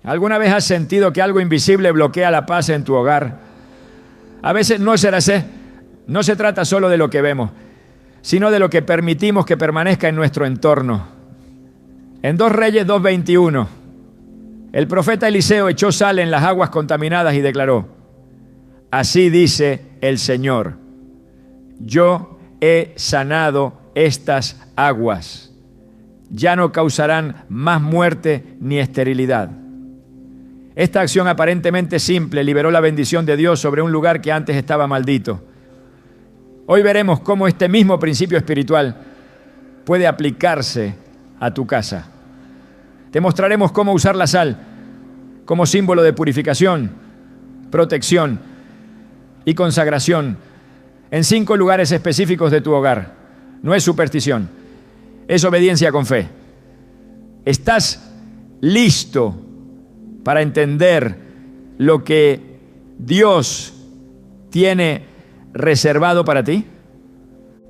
¿Alguna vez has sentido que algo invisible bloquea la paz en tu hogar? A veces no se trata solo de lo que vemos, sino de lo que permitimos que permanezca en nuestro entorno. En 2 Reyes 2:21, el profeta Eliseo echó sal en las aguas contaminadas y declaró: así dice el Señor, yo he sanado estas aguas, ya no causarán más muerte ni esterilidad. Esta acción aparentemente simple liberó la bendición de Dios sobre un lugar que antes estaba maldito. Hoy veremos cómo este mismo principio espiritual puede aplicarse a tu casa. Te mostraremos cómo usar la sal como símbolo de purificación, protección y consagración en 5 lugares específicos de tu hogar. No es superstición, es obediencia con fe. ¿Estás listo para entender lo que Dios tiene reservado para ti?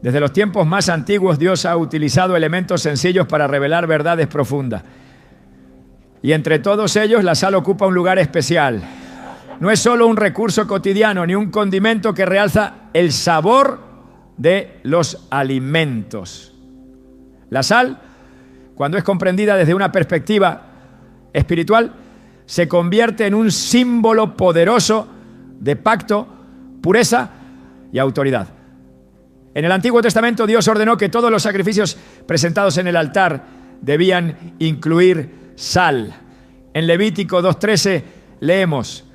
Desde los tiempos más antiguos, Dios ha utilizado elementos sencillos para revelar verdades profundas. Y entre todos ellos, la sal ocupa un lugar especial. No es solo un recurso cotidiano, ni un condimento que realza el sabor de los alimentos. La sal, cuando es comprendida desde una perspectiva espiritual, se convierte en un símbolo poderoso de pacto, pureza y autoridad. En el Antiguo Testamento, Dios ordenó que todos los sacrificios presentados en el altar debían incluir sal. En Levítico 2:13 leemos: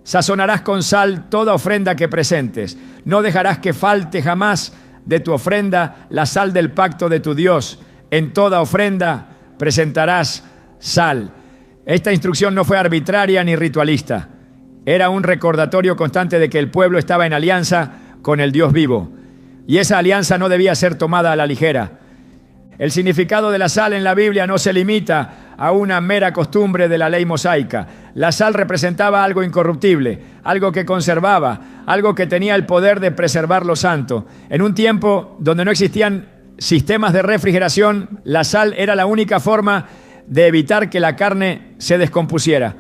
sazonarás con sal toda ofrenda que presentes. No dejarás que falte jamás de tu ofrenda la sal del pacto de tu Dios. En toda ofrenda presentarás sal. Esta instrucción no fue arbitraria ni ritualista. Era un recordatorio constante de que el pueblo estaba en alianza con el Dios vivo. Y esa alianza no debía ser tomada a la ligera. El significado de la sal en la Biblia no se limita a una mera costumbre de la ley mosaica. La sal representaba algo incorruptible, algo que conservaba, algo que tenía el poder de preservar lo santo. En un tiempo donde no existían sistemas de refrigeración, la sal era la única forma de evitar que la carne se descompusiera.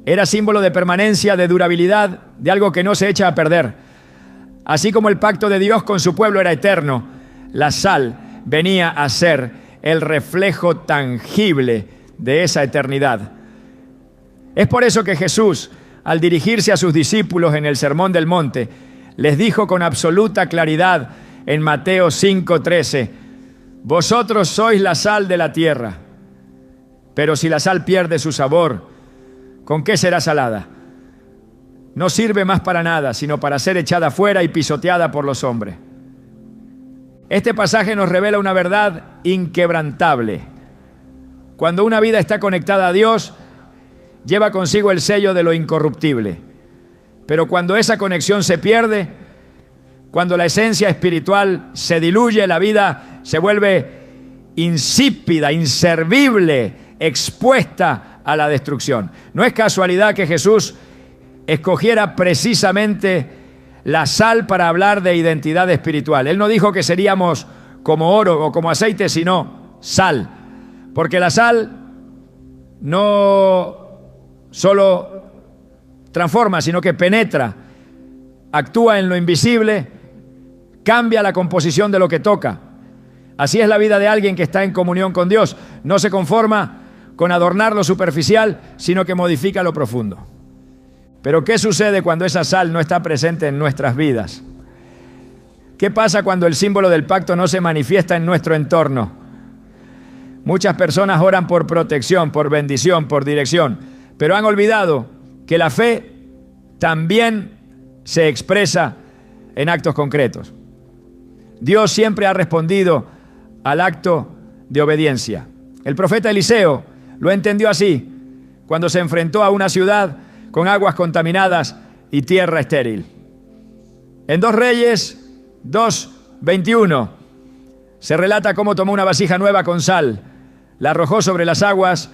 Era símbolo de permanencia, de durabilidad, de algo que no se echa a perder. Así como el pacto de Dios con su pueblo era eterno, la sal venía a ser el reflejo tangible de esa eternidad. Es por eso que Jesús, al dirigirse a sus discípulos en el Sermón del Monte, les dijo con absoluta claridad en Mateo 5:13: vosotros sois la sal de la tierra, pero si la sal pierde su sabor, ¿con qué será salada? No sirve más para nada, sino para ser echada fuera y pisoteada por los hombres. Este pasaje nos revela una verdad inquebrantable. Cuando una vida está conectada a Dios, lleva consigo el sello de lo incorruptible. Pero cuando esa conexión se pierde, cuando la esencia espiritual se diluye, la vida se vuelve insípida, inservible, expuesta a la destrucción. No es casualidad que Jesús escogiera precisamente la sal para hablar de identidad espiritual. Él no dijo que seríamos como oro o como aceite, sino sal. Porque la sal no solo transforma, sino que penetra, actúa en lo invisible, cambia la composición de lo que toca. Así es la vida de alguien que está en comunión con Dios. No se conforma con adornar lo superficial, sino que modifica lo profundo. Pero ¿qué sucede cuando esa sal no está presente en nuestras vidas? ¿Qué pasa cuando el símbolo del pacto no se manifiesta en nuestro entorno? Muchas personas oran por protección, por bendición, por dirección, pero han olvidado que la fe también se expresa en actos concretos. Dios siempre ha respondido al acto de obediencia. El profeta Eliseo lo entendió así cuando se enfrentó a una ciudad con aguas contaminadas y tierra estéril. En 2 Reyes 2:21 se relata cómo tomó una vasija nueva con sal, la arrojó sobre las aguas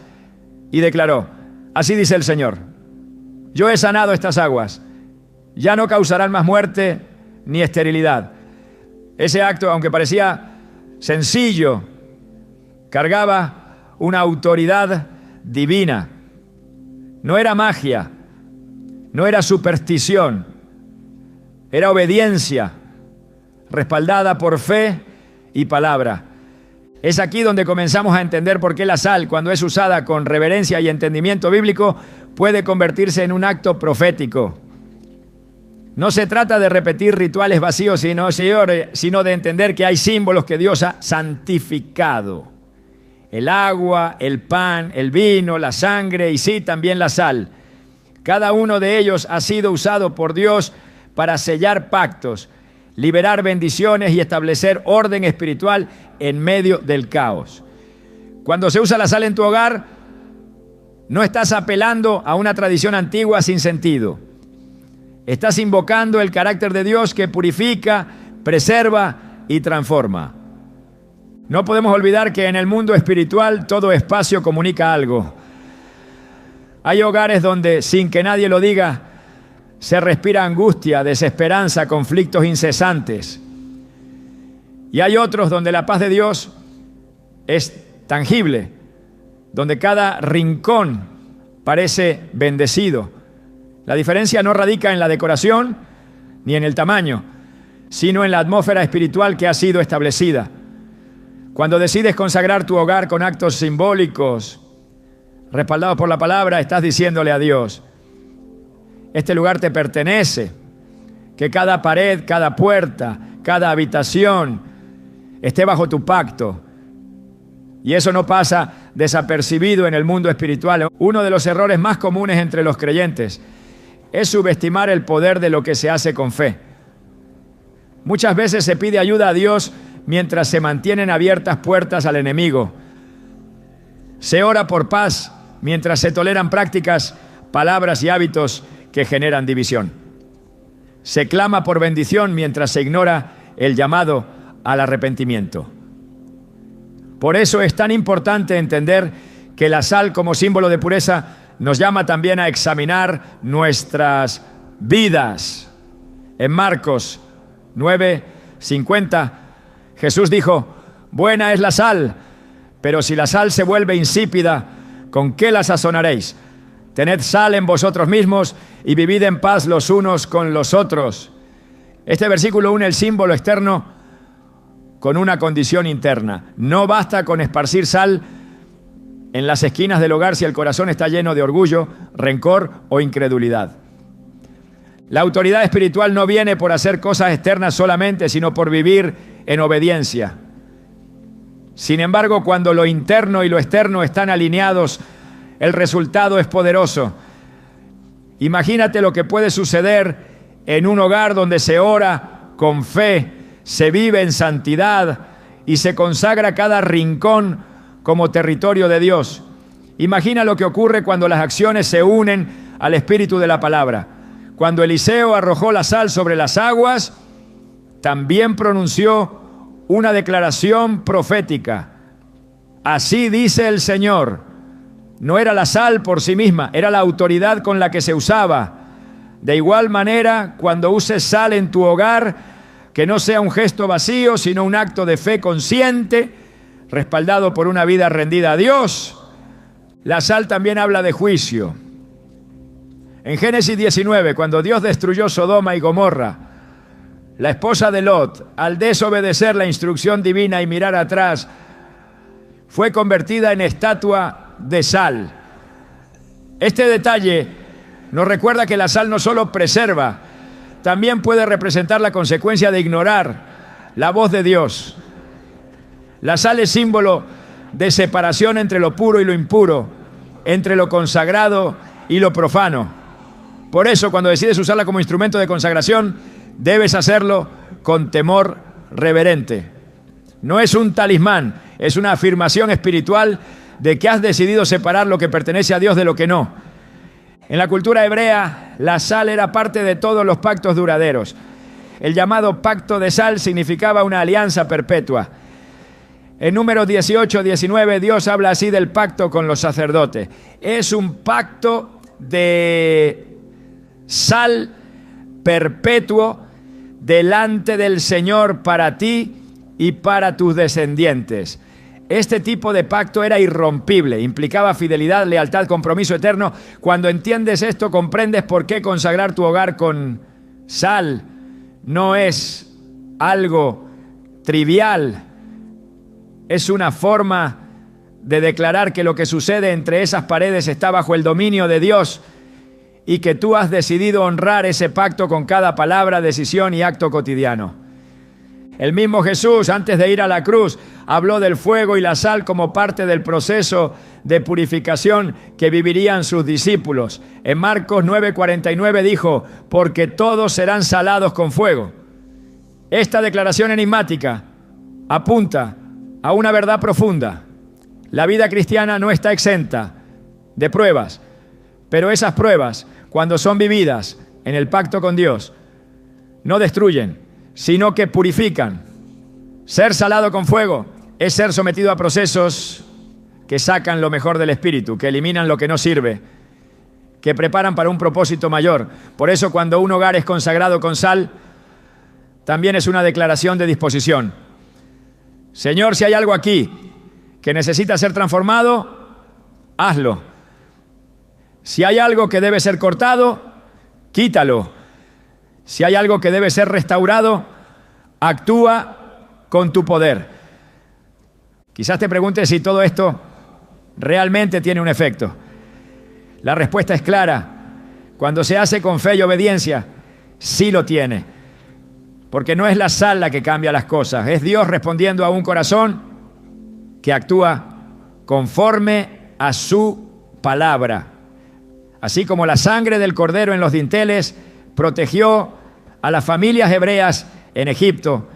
y declaró: así dice el Señor, yo he sanado estas aguas, ya no causarán más muerte ni esterilidad. Ese acto, aunque parecía sencillo, cargaba una autoridad divina. No era magia, no era superstición, era obediencia, respaldada por fe y palabra. Es aquí donde comenzamos a entender por qué la sal, cuando es usada con reverencia y entendimiento bíblico, puede convertirse en un acto profético. No se trata de repetir rituales vacíos, sino de entender que hay símbolos que Dios ha santificado. El agua, el pan, el vino, la sangre y sí, también la sal. Cada uno de ellos ha sido usado por Dios para sellar pactos, liberar bendiciones y establecer orden espiritual en medio del caos. Cuando se usa la sal en tu hogar, no estás apelando a una tradición antigua sin sentido. Estás invocando el carácter de Dios que purifica, preserva y transforma. No podemos olvidar que en el mundo espiritual todo espacio comunica algo. Hay hogares donde, sin que nadie lo diga, se respira angustia, desesperanza, conflictos incesantes. Y hay otros donde la paz de Dios es tangible, donde cada rincón parece bendecido. La diferencia no radica en la decoración ni en el tamaño, sino en la atmósfera espiritual que ha sido establecida. Cuando decides consagrar tu hogar con actos simbólicos, respaldados por la palabra, estás diciéndole a Dios: este lugar te pertenece, que cada pared, cada puerta, cada habitación esté bajo tu pacto. Y eso no pasa desapercibido en el mundo espiritual. Uno de los errores más comunes entre los creyentes es subestimar el poder de lo que se hace con fe. Muchas veces se pide ayuda a Dios mientras se mantienen abiertas puertas al enemigo. Se ora por paz mientras se toleran prácticas, palabras y hábitos que generan división. Se clama por bendición mientras se ignora el llamado al arrepentimiento. Por eso es tan importante entender que la sal, como símbolo de pureza, nos llama también a examinar nuestras vidas. En Marcos 9:50, Jesús dijo: buena es la sal, pero si la sal se vuelve insípida, ¿con qué la sazonaréis? Tened sal en vosotros mismos y vivid en paz los unos con los otros. Este versículo une el símbolo externo con una condición interna. No basta con esparcir sal en las esquinas del hogar si el corazón está lleno de orgullo, rencor o incredulidad. La autoridad espiritual no viene por hacer cosas externas solamente, sino por vivir en obediencia. Sin embargo, cuando lo interno y lo externo están alineados, el resultado es poderoso. Imagínate lo que puede suceder en un hogar donde se ora con fe, se vive en santidad y se consagra cada rincón como territorio de Dios. Imagina lo que ocurre cuando las acciones se unen al espíritu de la palabra. Cuando Eliseo arrojó la sal sobre las aguas, también pronunció una declaración profética. Así dice el Señor. No era la sal por sí misma, era la autoridad con la que se usaba. De igual manera, cuando uses sal en tu hogar, que no sea un gesto vacío, sino un acto de fe consciente, respaldado por una vida rendida a Dios. La sal también habla de juicio. En Génesis 19, cuando Dios destruyó Sodoma y Gomorra, la esposa de Lot, al desobedecer la instrucción divina y mirar atrás, fue convertida en estatua de sal. Este detalle nos recuerda que la sal no solo preserva, también puede representar la consecuencia de ignorar la voz de Dios. La sal es símbolo de separación entre lo puro y lo impuro, entre lo consagrado y lo profano. Por eso, cuando decides usarla como instrumento de consagración, debes hacerlo con temor reverente. No es un talismán, es una afirmación espiritual de que has decidido separar lo que pertenece a Dios de lo que no. En la cultura hebrea, la sal era parte de todos los pactos duraderos. El llamado pacto de sal significaba una alianza perpetua. En Números 18-19, Dios habla así del pacto con los sacerdotes. Es un pacto de sal perpetuo delante del Señor para ti y para tus descendientes. Este tipo de pacto era irrompible, implicaba fidelidad, lealtad, compromiso eterno. Cuando entiendes esto, comprendes por qué consagrar tu hogar con sal no es algo trivial. Es una forma de declarar que lo que sucede entre esas paredes está bajo el dominio de Dios y que tú has decidido honrar ese pacto con cada palabra, decisión y acto cotidiano. El mismo Jesús, antes de ir a la cruz, habló del fuego y la sal como parte del proceso de purificación que vivirían sus discípulos. En Marcos 9:49 dijo, porque todos serán salados con fuego. Esta declaración enigmática apunta a una verdad profunda. La vida cristiana no está exenta de pruebas, pero esas pruebas, cuando son vividas en el pacto con Dios, no destruyen, sino que purifican. Ser salado con fuego es ser sometido a procesos que sacan lo mejor del espíritu, que eliminan lo que no sirve, que preparan para un propósito mayor. Por eso, cuando un hogar es consagrado con sal, también es una declaración de disposición. Señor, si hay algo aquí que necesita ser transformado, hazlo. Si hay algo que debe ser cortado, quítalo. Si hay algo que debe ser restaurado, actúa con tu poder. Quizás te preguntes si todo esto realmente tiene un efecto. La respuesta es clara. Cuando se hace con fe y obediencia, sí lo tiene. Porque no es la sal la que cambia las cosas, es Dios respondiendo a un corazón que actúa conforme a su palabra. Así como la sangre del cordero en los dinteles protegió a las familias hebreas en Egipto,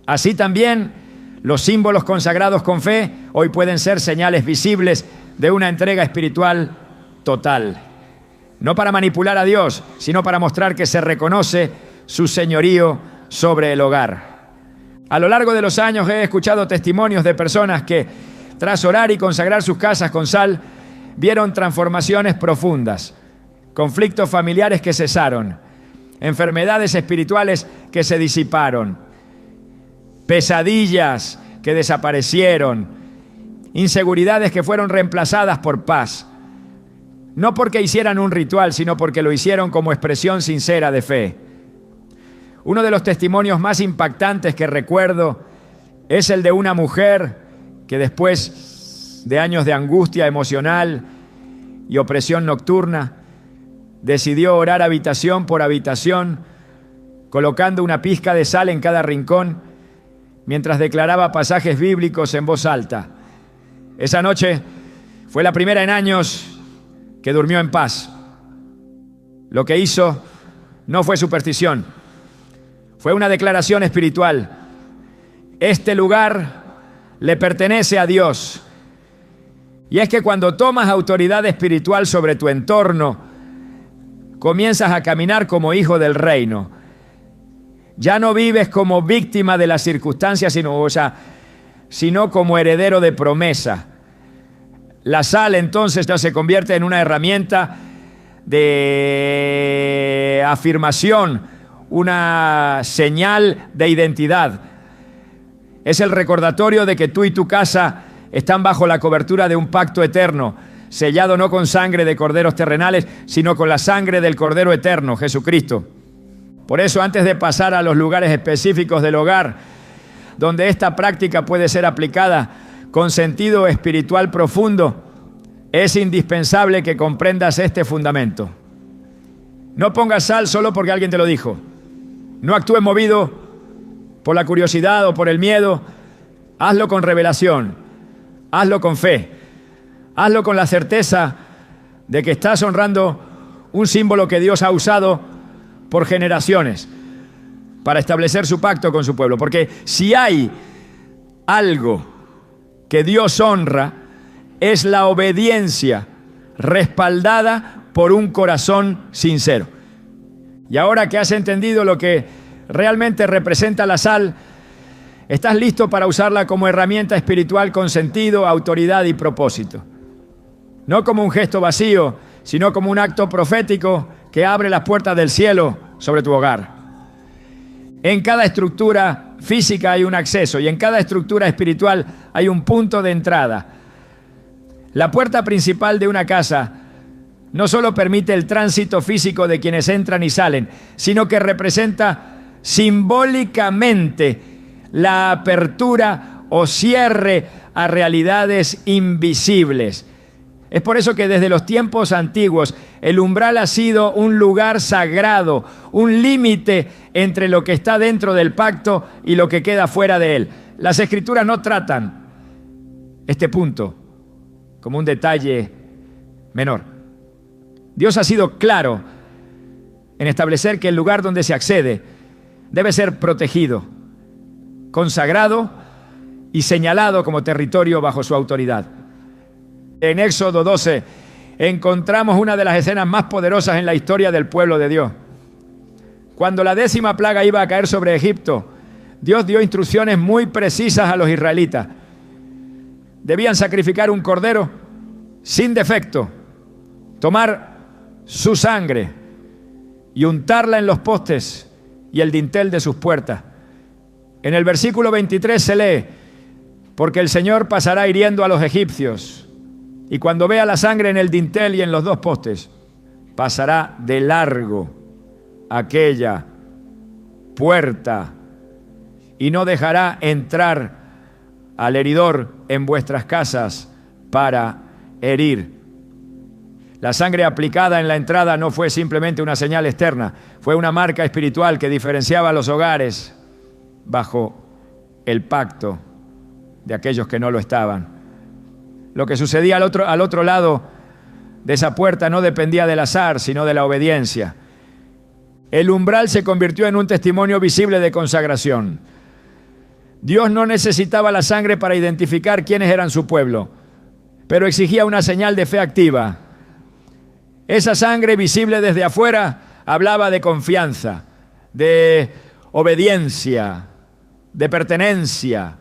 así también los símbolos consagrados con fe hoy pueden ser señales visibles de una entrega espiritual total. No para manipular a Dios, sino para mostrar que se reconoce su señorío sobre el hogar. A lo largo de los años he escuchado testimonios de personas que, tras orar y consagrar sus casas con sal, vieron transformaciones profundas, conflictos familiares que cesaron, enfermedades espirituales que se disiparon, pesadillas que desaparecieron, inseguridades que fueron reemplazadas por paz. No porque hicieran un ritual, sino porque lo hicieron como expresión sincera de fe. Uno de los testimonios más impactantes que recuerdo es el de una mujer que después de años de angustia emocional y opresión nocturna, decidió orar habitación por habitación, colocando una pizca de sal en cada rincón, mientras declaraba pasajes bíblicos en voz alta. Esa noche fue la primera en años que durmió en paz. Lo que hizo no fue superstición, fue una declaración espiritual. Este lugar le pertenece a Dios. Y es que cuando tomas autoridad espiritual sobre tu entorno, comienzas a caminar como hijo del reino. Ya no vives como víctima de las circunstancias, sino como heredero de promesa. La sal entonces ya se convierte en una herramienta de afirmación, una señal de identidad. Es el recordatorio de que tú y tu casa están bajo la cobertura de un pacto eterno, sellado no con sangre de corderos terrenales, sino con la sangre del Cordero eterno, Jesucristo. Por eso, antes de pasar a los lugares específicos del hogar, donde esta práctica puede ser aplicada con sentido espiritual profundo, es indispensable que comprendas este fundamento. No pongas sal solo porque alguien te lo dijo. No actúes movido por la curiosidad o por el miedo. Hazlo con revelación. Hazlo con fe. Hazlo con la certeza de que estás honrando un símbolo que Dios ha usado por generaciones para establecer su pacto con su pueblo. Porque si hay algo que Dios honra, es la obediencia respaldada por un corazón sincero. Y ahora que has entendido lo que realmente representa la sal, estás listo para usarla como herramienta espiritual con sentido, autoridad y propósito. No como un gesto vacío, sino como un acto profético que abre las puertas del cielo sobre tu hogar. En cada estructura física hay un acceso y en cada estructura espiritual hay un punto de entrada. La puerta principal de una casa no solo permite el tránsito físico de quienes entran y salen, sino que representa simbólicamente la apertura o cierre a realidades invisibles. Es por eso que desde los tiempos antiguos el umbral ha sido un lugar sagrado, un límite entre lo que está dentro del pacto y lo que queda fuera de él. Las Escrituras no tratan este punto como un detalle menor. Dios ha sido claro en establecer que el lugar donde se accede debe ser protegido, consagrado y señalado como territorio bajo su autoridad. En Éxodo 12 encontramos una de las escenas más poderosas en la historia del pueblo de Dios. Cuando la 10ª plaga iba a caer sobre Egipto, Dios dio instrucciones muy precisas a los israelitas. Debían sacrificar un cordero sin defecto, tomar su sangre y untarla en los postes y el dintel de sus puertas. En el versículo 23 se lee: porque el Señor pasará hiriendo a los egipcios, y cuando vea la sangre en el dintel y en los 2 postes, pasará de largo aquella puerta y no dejará entrar al heridor en vuestras casas para herir. La sangre aplicada en la entrada no fue simplemente una señal externa, fue una marca espiritual que diferenciaba a los hogares bajo el pacto de aquellos que no lo estaban. Lo que sucedía al otro lado de esa puerta no dependía del azar, sino de la obediencia. El umbral se convirtió en un testimonio visible de consagración. Dios no necesitaba la sangre para identificar quiénes eran su pueblo, pero exigía una señal de fe activa. Esa sangre visible desde afuera hablaba de confianza, de obediencia, de pertenencia.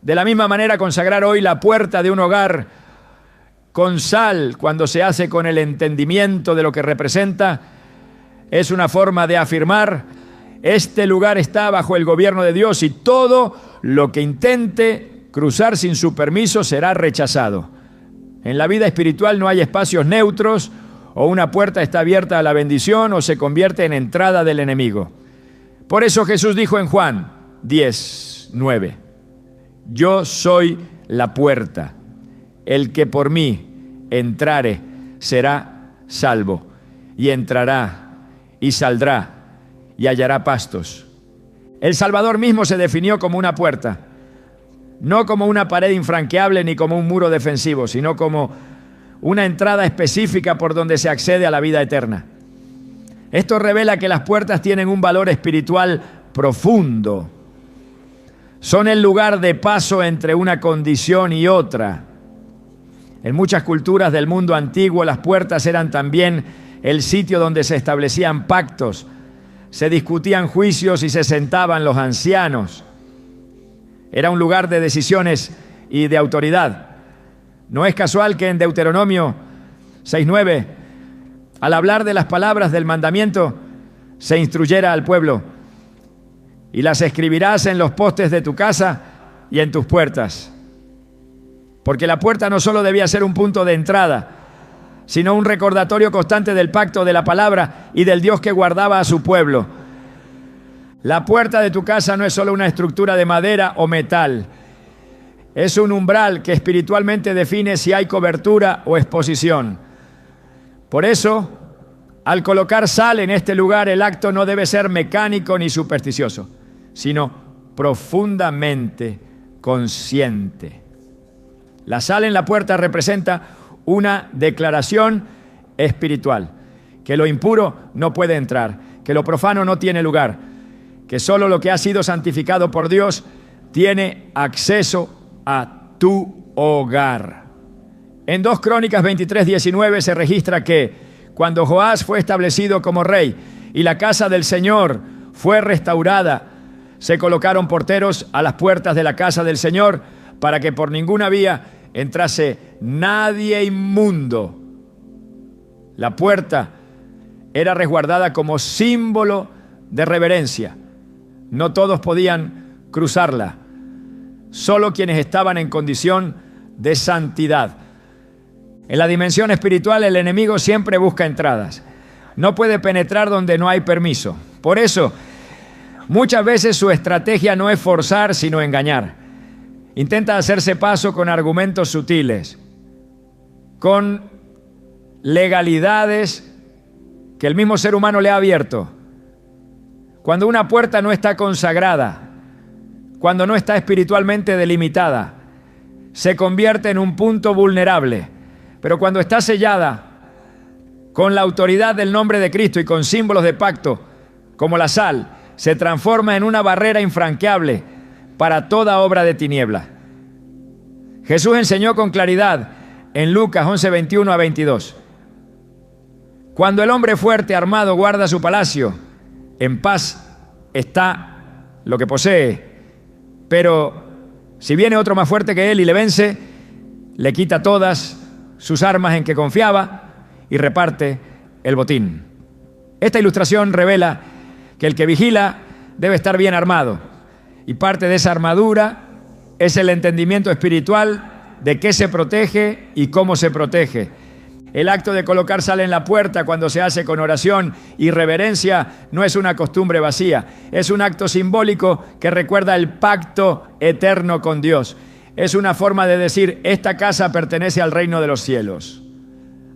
De la misma manera, consagrar hoy la puerta de un hogar con sal, cuando se hace con el entendimiento de lo que representa, es una forma de afirmar: este lugar está bajo el gobierno de Dios y todo lo que intente cruzar sin su permiso será rechazado. En la vida espiritual no hay espacios neutros, o una puerta está abierta a la bendición o se convierte en entrada del enemigo. Por eso Jesús dijo en Juan 10:9: yo soy la puerta, el que por mí entrare será salvo, y entrará y saldrá y hallará pastos. El Salvador mismo se definió como una puerta, no como una pared infranqueable ni como un muro defensivo, sino como una entrada específica por donde se accede a la vida eterna. Esto revela que las puertas tienen un valor espiritual profundo. Son el lugar de paso entre una condición y otra. En muchas culturas del mundo antiguo, las puertas eran también el sitio donde se establecían pactos, se discutían juicios y se sentaban los ancianos. Era un lugar de decisiones y de autoridad. No es casual que en Deuteronomio 6:9, al hablar de las palabras del mandamiento, se instruyera al pueblo: y las escribirás en los postes de tu casa y en tus puertas. Porque la puerta no solo debía ser un punto de entrada, sino un recordatorio constante del pacto, de la palabra y del Dios que guardaba a su pueblo. La puerta de tu casa no es solo una estructura de madera o metal, es un umbral que espiritualmente define si hay cobertura o exposición. Por eso, al colocar sal en este lugar, el acto no debe ser mecánico ni supersticioso, sino profundamente consciente. La sal en la puerta representa una declaración espiritual, que lo impuro no puede entrar, que lo profano no tiene lugar, que solo lo que ha sido santificado por Dios tiene acceso a tu hogar. En 2 Crónicas 23:19 se registra que cuando Joás fue establecido como rey y la casa del Señor fue restaurada, se colocaron porteros a las puertas de la casa del Señor para que por ninguna vía entrase nadie inmundo. La puerta era resguardada como símbolo de reverencia, No todos podían cruzarla, solo quienes estaban en condición de santidad. En la dimensión espiritual, el enemigo siempre busca entradas. No puede penetrar donde no hay permiso. Por eso, muchas veces su estrategia no es forzar, sino engañar. Intenta hacerse paso con argumentos sutiles, con legalidades que el mismo ser humano le ha abierto. Cuando una puerta no está consagrada, cuando no está espiritualmente delimitada, se convierte en un punto vulnerable. Pero cuando está sellada con la autoridad del nombre de Cristo y con símbolos de pacto, como la sal, se transforma en una barrera infranqueable para toda obra de tiniebla. Jesús enseñó con claridad en Lucas 11, 21 a 22. Cuando el hombre fuerte armado guarda su palacio, en paz está lo que posee. Pero si viene otro más fuerte que él y le vence, le quita todas sus armas en que confiaba y reparte el botín. Esta ilustración revela que el que vigila debe estar bien armado, y parte de esa armadura es el entendimiento espiritual de qué se protege y cómo se protege. El acto de colocar sal en la puerta cuando se hace con oración y reverencia no es una costumbre vacía, es un acto simbólico que recuerda el pacto eterno con Dios. Es una forma de decir: esta casa pertenece al reino de los cielos.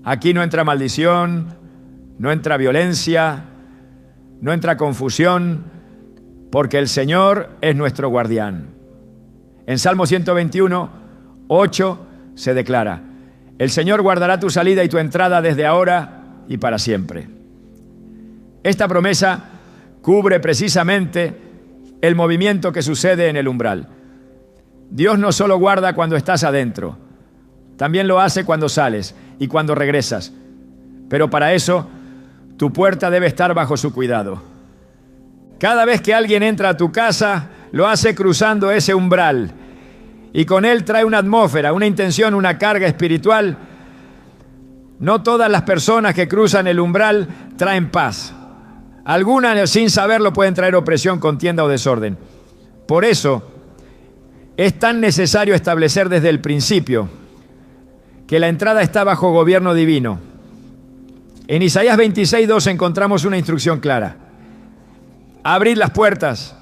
Aquí no entra maldición, no entra violencia, no entra confusión, porque el Señor es nuestro guardián. En Salmo 121, 8 se declara: el Señor guardará tu salida y tu entrada desde ahora y para siempre. Esta promesa cubre precisamente el movimiento que sucede en el umbral. Dios no solo guarda cuando estás adentro, también lo hace cuando sales y cuando regresas. Pero para eso, tu puerta debe estar bajo su cuidado. Cada vez que alguien entra a tu casa, lo hace cruzando ese umbral. Y con él trae una atmósfera, una intención, una carga espiritual. No todas las personas que cruzan el umbral traen paz. Algunas, sin saberlo, pueden traer opresión, contienda o desorden. Por eso, es tan necesario establecer desde el principio que la entrada está bajo gobierno divino. En Isaías 26:2 encontramos una instrucción clara: abrid las puertas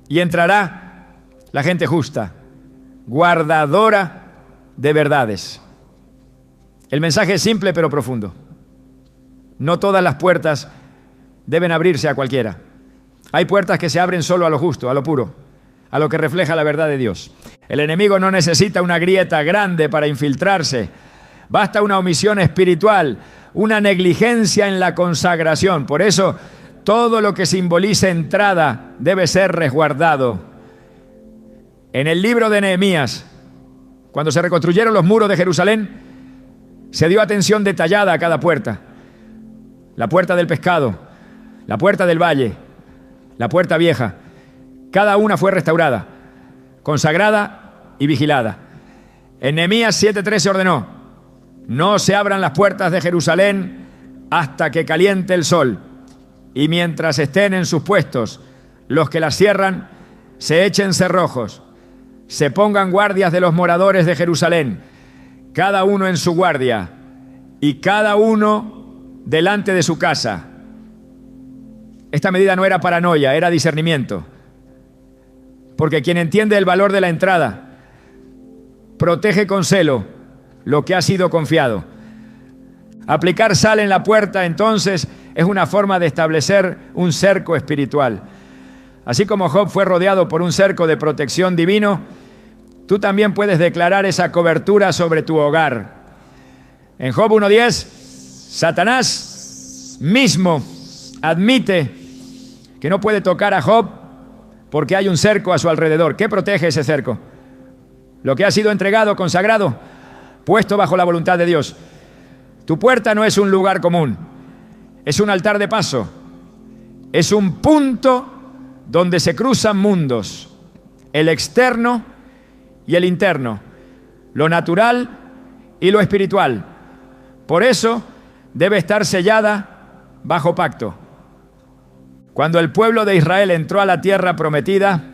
y entrará la gente justa, guardadora de verdades. El mensaje es simple pero profundo. No todas las puertas deben abrirse a cualquiera. Hay puertas que se abren solo a lo justo, a lo puro, a lo que refleja la verdad de Dios. El enemigo no necesita una grieta grande para infiltrarse. Basta una omisión espiritual, una negligencia en la consagración. Por eso, todo lo que simbolice entrada debe ser resguardado. En el libro de Nehemías, cuando se reconstruyeron los muros de Jerusalén, se dio atención detallada a cada puerta. La puerta del pescado, la puerta del valle, la puerta vieja. Cada una fue restaurada, consagrada y vigilada. En Nehemías 7:3 se ordenó: no se abran las puertas de Jerusalén hasta que caliente el sol, y mientras estén en sus puestos, los que las cierran se echen cerrojos, se pongan guardias de los moradores de Jerusalén, cada uno en su guardia, y cada uno delante de su casa. Esta medida no era paranoia, era discernimiento. Porque quien entiende el valor de la entrada protege con celo lo que ha sido confiado. Aplicar sal en la puerta, entonces, es una forma de establecer un cerco espiritual. Así como Job fue rodeado por un cerco de protección divino, tú también puedes declarar esa cobertura sobre tu hogar. En Job 1:10, Satanás mismo admite que no puede tocar a Job porque hay un cerco a su alrededor. ¿Qué protege ese cerco? Lo que ha sido entregado, consagrado, puesto bajo la voluntad de Dios. Tu puerta no es un lugar común, es un altar de paso, es un punto donde se cruzan mundos, el externo y el interno, lo natural y lo espiritual. Por eso debe estar sellada bajo pacto. Cuando el pueblo de Israel entró a la tierra prometida,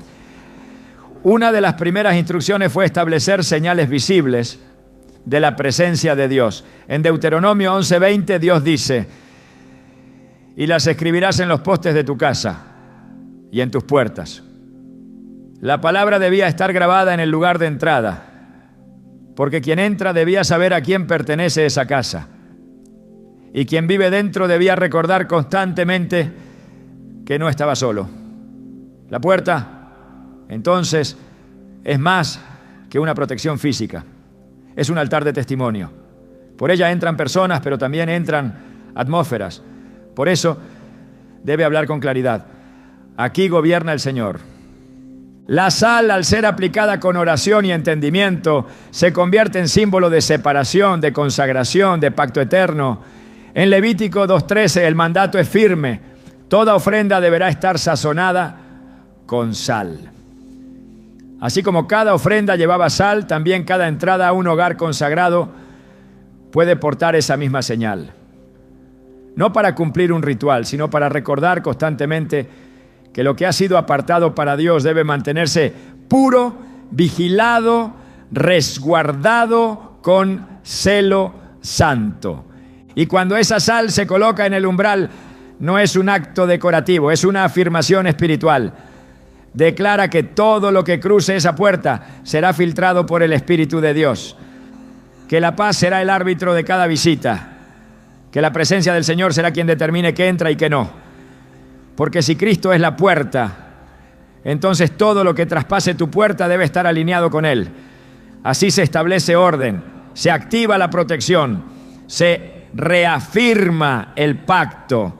una de las primeras instrucciones fue establecer señales visibles de la presencia de Dios. En Deuteronomio 11:20 Dios dice: y las escribirás en los postes de tu casa y en tus puertas. La palabra debía estar grabada en el lugar de entrada, porque quien entra debía saber a quién pertenece esa casa. Y quien vive dentro debía recordar constantemente que no estaba solo. La puerta, entonces, es más que una protección física. Es un altar de testimonio. Por ella entran personas, pero también entran atmósferas. Por eso debe hablar con claridad. Aquí gobierna el Señor. La sal, al ser aplicada con oración y entendimiento, se convierte en símbolo de separación, de consagración, de pacto eterno. En Levítico 2:13 el mandato es firme: toda ofrenda deberá estar sazonada con sal. Así como cada ofrenda llevaba sal, también cada entrada a un hogar consagrado puede portar esa misma señal. No para cumplir un ritual, sino para recordar constantemente que lo que ha sido apartado para Dios debe mantenerse puro, vigilado, resguardado con celo santo. Y cuando esa sal se coloca en el umbral, no es un acto decorativo, es una afirmación espiritual. Declara que todo lo que cruce esa puerta será filtrado por el Espíritu de Dios, que la paz será el árbitro de cada visita, que la presencia del Señor será quien determine qué entra y qué no. Porque si Cristo es la puerta, entonces todo lo que traspase tu puerta debe estar alineado con Él. Así se establece orden, se activa la protección, se reafirma el pacto.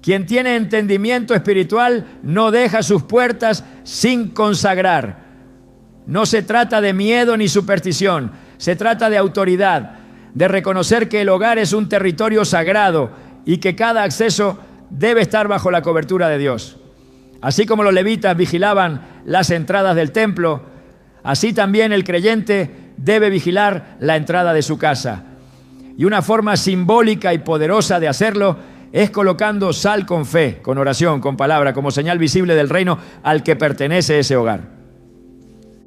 Quien tiene entendimiento espiritual no deja sus puertas sin consagrar. No se trata de miedo ni superstición, se trata de autoridad, de reconocer que el hogar es un territorio sagrado y que cada acceso debe estar bajo la cobertura de Dios. Así como los levitas vigilaban las entradas del templo, así también el creyente debe vigilar la entrada de su casa. Y una forma simbólica y poderosa de hacerlo es colocando sal con fe, con oración, con palabra, como señal visible del reino al que pertenece ese hogar.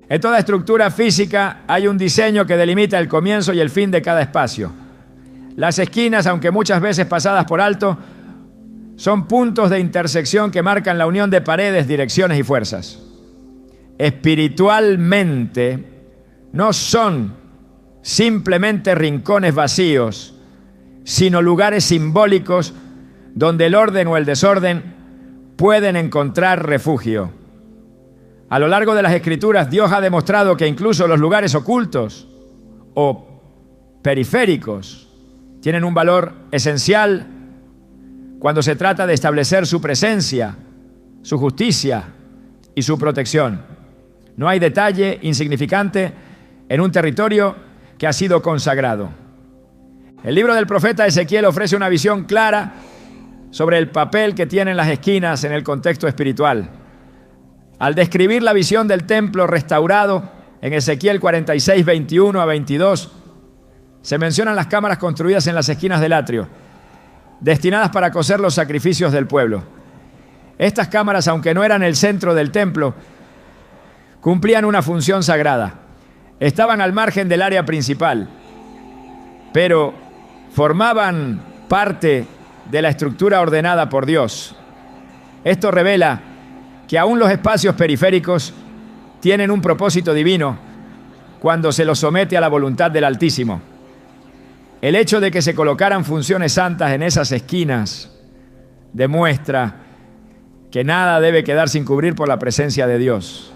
En toda estructura física hay un diseño que delimita el comienzo y el fin de cada espacio. Las esquinas, aunque muchas veces pasadas por alto, son puntos de intersección que marcan la unión de paredes, direcciones y fuerzas. Espiritualmente, no son simplemente rincones vacíos, sino lugares simbólicos donde el orden o el desorden pueden encontrar refugio. A lo largo de las Escrituras, Dios ha demostrado que incluso los lugares ocultos o periféricos tienen un valor esencial cuando se trata de establecer su presencia, su justicia y su protección. No hay detalle insignificante en un territorio que ha sido consagrado. El libro del profeta Ezequiel ofrece una visión clara sobre el papel que tienen las esquinas en el contexto espiritual. Al describir la visión del templo restaurado en Ezequiel 46, 21 a 22, se mencionan las cámaras construidas en las esquinas del atrio, destinadas para cocer los sacrificios del pueblo. Estas cámaras, aunque no eran el centro del templo, cumplían una función sagrada. Estaban al margen del área principal, pero formaban parte de la estructura ordenada por Dios. Esto revela que aún los espacios periféricos tienen un propósito divino cuando se los somete a la voluntad del Altísimo. El hecho de que se colocaran funciones santas en esas esquinas demuestra que nada debe quedar sin cubrir por la presencia de Dios.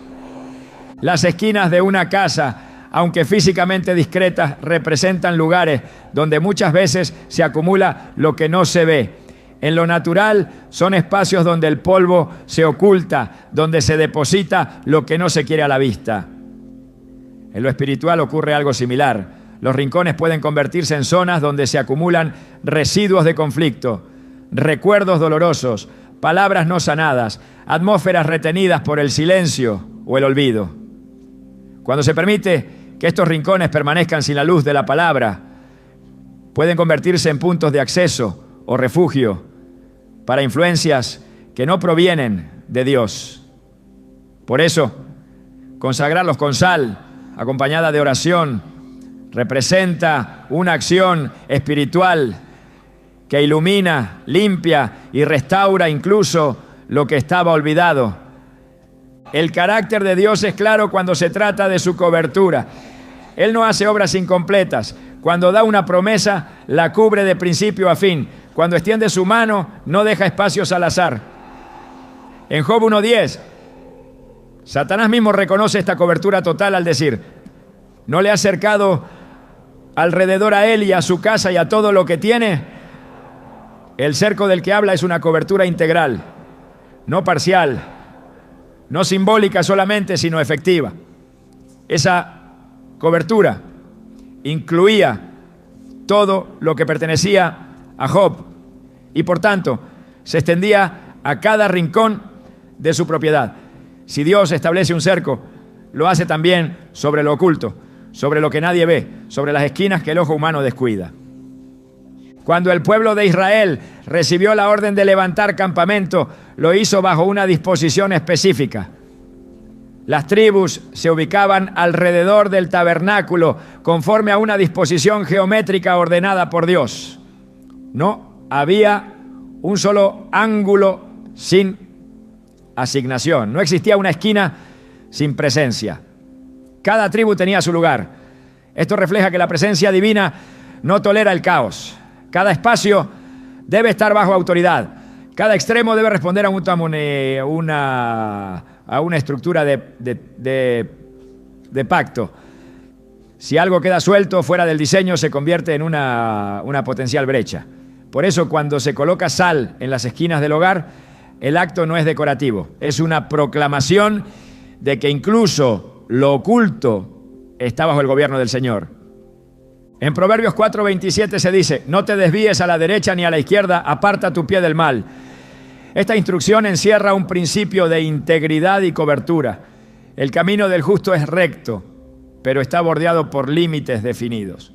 Las esquinas de una casa, aunque físicamente discretas, representan lugares donde muchas veces se acumula lo que no se ve. En lo natural son espacios donde el polvo se oculta, donde se deposita lo que no se quiere a la vista. En lo espiritual ocurre algo similar. Los rincones pueden convertirse en zonas donde se acumulan residuos de conflicto, recuerdos dolorosos, palabras no sanadas, atmósferas retenidas por el silencio o el olvido. Cuando se permite que estos rincones permanezcan sin la luz de la palabra, pueden convertirse en puntos de acceso o refugio para influencias que no provienen de Dios. Por eso, consagrarlos con sal, acompañada de oración, representa una acción espiritual que ilumina, limpia y restaura incluso lo que estaba olvidado. El carácter de Dios es claro cuando se trata de su cobertura. Él no hace obras incompletas. Cuando da una promesa, la cubre de principio a fin. Cuando extiende su mano, no deja espacios al azar. En Job 1:10, Satanás mismo reconoce esta cobertura total al decir: ¿no le ha cercado alrededor a él y a su casa y a todo lo que tiene? El cerco del que habla es una cobertura integral, no parcial, no simbólica solamente, sino efectiva. Esa cobertura incluía todo lo que pertenecía a Job y por tanto se extendía a cada rincón de su propiedad. Si Dios establece un cerco, lo hace también sobre lo oculto, sobre lo que nadie ve, sobre las esquinas que el ojo humano descuida. Cuando el pueblo de Israel recibió la orden de levantar campamento, lo hizo bajo una disposición específica. Las tribus se ubicaban alrededor del tabernáculo conforme a una disposición geométrica ordenada por Dios. No había un solo ángulo sin asignación. No existía una esquina sin presencia. Cada tribu tenía su lugar. Esto refleja que la presencia divina no tolera el caos. Cada espacio debe estar bajo autoridad. Cada extremo debe responder a una estructura de pacto. Si algo queda suelto fuera del diseño, se convierte en una potencial brecha. Por eso, cuando se coloca sal en las esquinas del hogar, el acto no es decorativo, es una proclamación de que incluso lo oculto está bajo el gobierno del Señor. En Proverbios 4:27 se dice: no te desvíes a la derecha ni a la izquierda, aparta tu pie del mal. Esta instrucción encierra un principio de integridad y cobertura. El camino del justo es recto, pero está bordeado por límites definidos.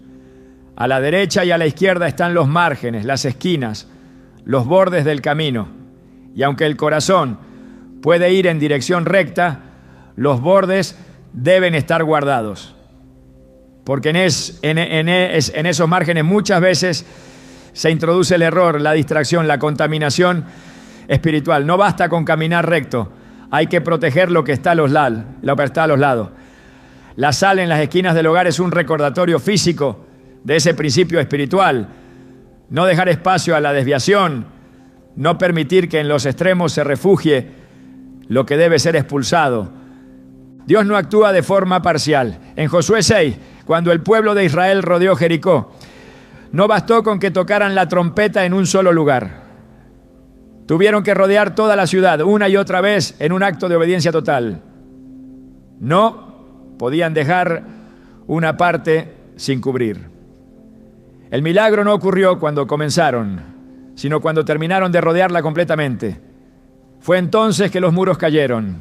A la derecha y a la izquierda están los márgenes, las esquinas, los bordes del camino. Y aunque el corazón puede ir en dirección recta, los bordes deben estar guardados. Porque en esos márgenes muchas veces se introduce el error, la distracción, la contaminación espiritual. No basta con caminar recto, hay que proteger lo que está a los lados. La sal en las esquinas del hogar es un recordatorio físico de ese principio espiritual. No dejar espacio a la desviación, no permitir que en los extremos se refugie lo que debe ser expulsado. Dios no actúa de forma parcial. En Josué 6, cuando el pueblo de Israel rodeó Jericó, no bastó con que tocaran la trompeta en un solo lugar. Tuvieron que rodear toda la ciudad una y otra vez en un acto de obediencia total. No podían dejar una parte sin cubrir. El milagro no ocurrió cuando comenzaron, sino cuando terminaron de rodearla completamente. Fue entonces que los muros cayeron.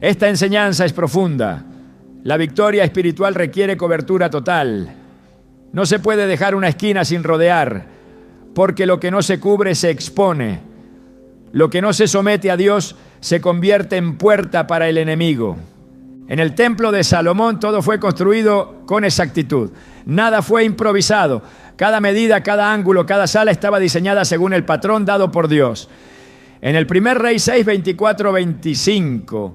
Esta enseñanza es profunda. La victoria espiritual requiere cobertura total. No se puede dejar una esquina sin rodear, porque lo que no se cubre se expone. Lo que no se somete a Dios se convierte en puerta para el enemigo. En el templo de Salomón todo fue construido con exactitud. Nada fue improvisado. Cada medida, cada ángulo, cada sala estaba diseñada según el patrón dado por Dios. En el primer Rey 6, 24-25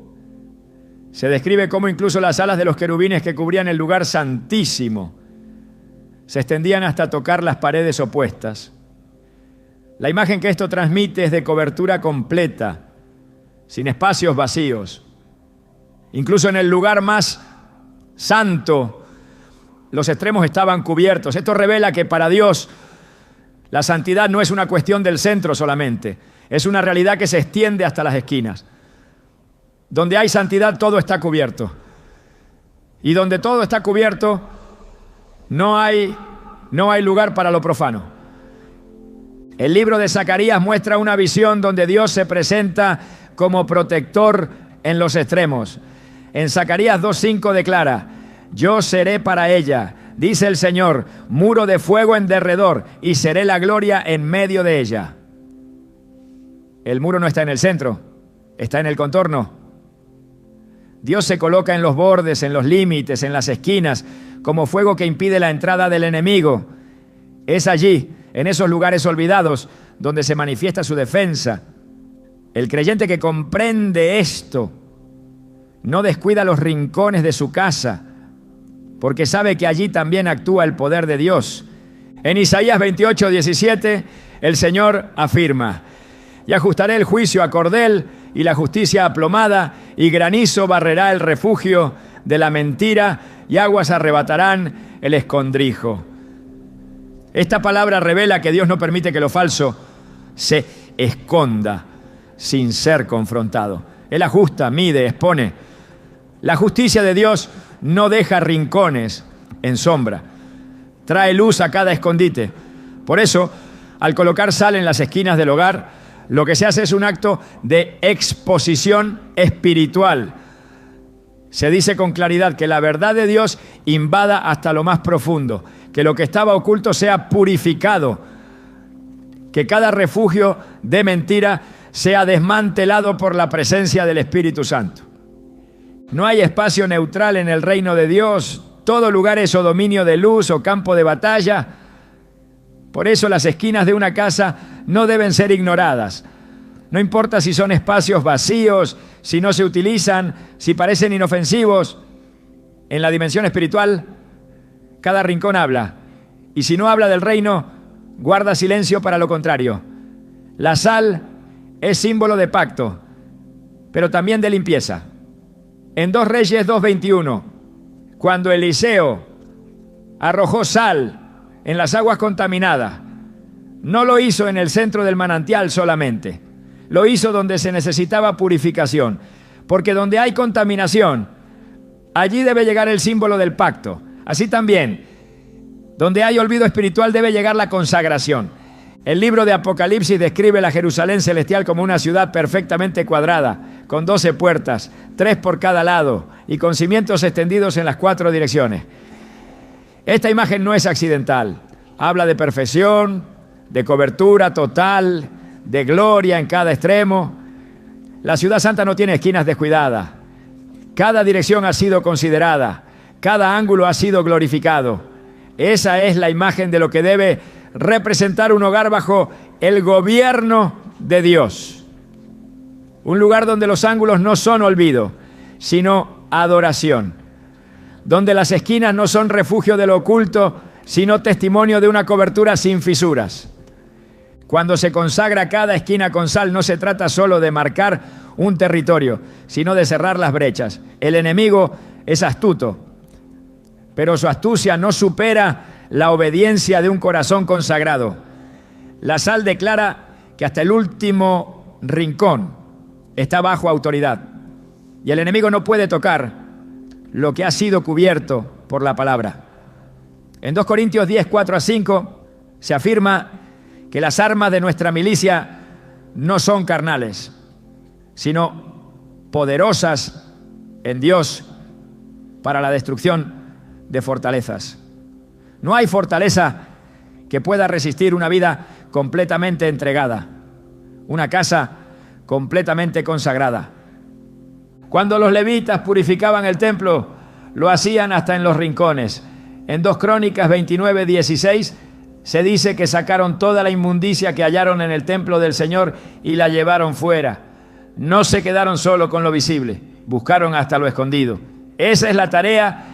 se describe cómo incluso las alas de los querubines que cubrían el lugar santísimo se extendían hasta tocar las paredes opuestas. La imagen que esto transmite es de cobertura completa, sin espacios vacíos. Incluso en el lugar más santo, los extremos estaban cubiertos. Esto revela que para Dios la santidad no es una cuestión del centro solamente, es una realidad que se extiende hasta las esquinas. Donde hay santidad, todo está cubierto. Y donde todo está cubierto, no hay lugar para lo profano. El libro de Zacarías muestra una visión donde Dios se presenta como protector en los extremos. En Zacarías 2:5 declara: yo seré para ella, dice el Señor, muro de fuego en derredor, y seré la gloria en medio de ella. El muro no está en el centro, está en el contorno. Dios se coloca en los bordes, en los límites, en las esquinas, como fuego que impide la entrada del enemigo. Es allí, en esos lugares olvidados, donde se manifiesta su defensa. El creyente que comprende esto no descuida los rincones de su casa, porque sabe que allí también actúa el poder de Dios. En Isaías 28:17, el Señor afirma: y ajustaré el juicio a cordel y la justicia a plomada, y granizo barrerá el refugio de la mentira, y aguas arrebatarán el escondrijo. Esta palabra revela que Dios no permite que lo falso se esconda sin ser confrontado. Él ajusta, mide, expone. La justicia de Dios no deja rincones en sombra. Trae luz a cada escondite. Por eso, al colocar sal en las esquinas del hogar, lo que se hace es un acto de exposición espiritual. Se dice con claridad que la verdad de Dios invada hasta lo más profundo, que lo que estaba oculto sea purificado, que cada refugio de mentira sea desmantelado por la presencia del Espíritu Santo. No hay espacio neutral en el reino de Dios. Todo lugar es o dominio de luz o campo de batalla. Por eso las esquinas de una casa no deben ser ignoradas. No importa si son espacios vacíos, si no se utilizan, si parecen inofensivos. En la dimensión espiritual, cada rincón habla. Y si no habla del reino, guarda silencio para lo contrario. La sal es símbolo de pacto, pero también de limpieza. En 2 Reyes 2:21, cuando Eliseo arrojó sal en las aguas contaminadas, no lo hizo en el centro del manantial solamente, lo hizo donde se necesitaba purificación, porque donde hay contaminación, allí debe llegar el símbolo del pacto. Así también, donde hay olvido espiritual debe llegar la consagración. El libro de Apocalipsis describe la Jerusalén celestial como una ciudad perfectamente cuadrada, con 12 puertas, 3 por cada lado, y con cimientos extendidos en las 4 direcciones. Esta imagen no es accidental. Habla de perfección, de cobertura total, de gloria en cada extremo. La ciudad santa no tiene esquinas descuidadas. Cada dirección ha sido considerada. Cada ángulo ha sido glorificado. Esa es la imagen de lo que debe representar un hogar bajo el gobierno de Dios. Un lugar donde los ángulos no son olvido, sino adoración. Donde las esquinas no son refugio de lo oculto, sino testimonio de una cobertura sin fisuras. Cuando se consagra cada esquina con sal, no se trata solo de marcar un territorio, sino de cerrar las brechas. El enemigo es astuto, pero su astucia no supera la obediencia de un corazón consagrado. La sal declara que hasta el último rincón está bajo autoridad, y el enemigo no puede tocar lo que ha sido cubierto por la palabra. En 2 Corintios 10, 4-5 se afirma que las armas de nuestra milicia no son carnales, sino poderosas en Dios para la destrucción de fortalezas. No hay fortaleza que pueda resistir una vida completamente entregada, una casa completamente consagrada. Cuando los levitas purificaban el templo, lo hacían hasta en los rincones. En 2 Crónicas 29:16 se dice que sacaron toda la inmundicia que hallaron en el templo del Señor y la llevaron fuera. No se quedaron solo con lo visible, buscaron hasta lo escondido. Esa es la tarea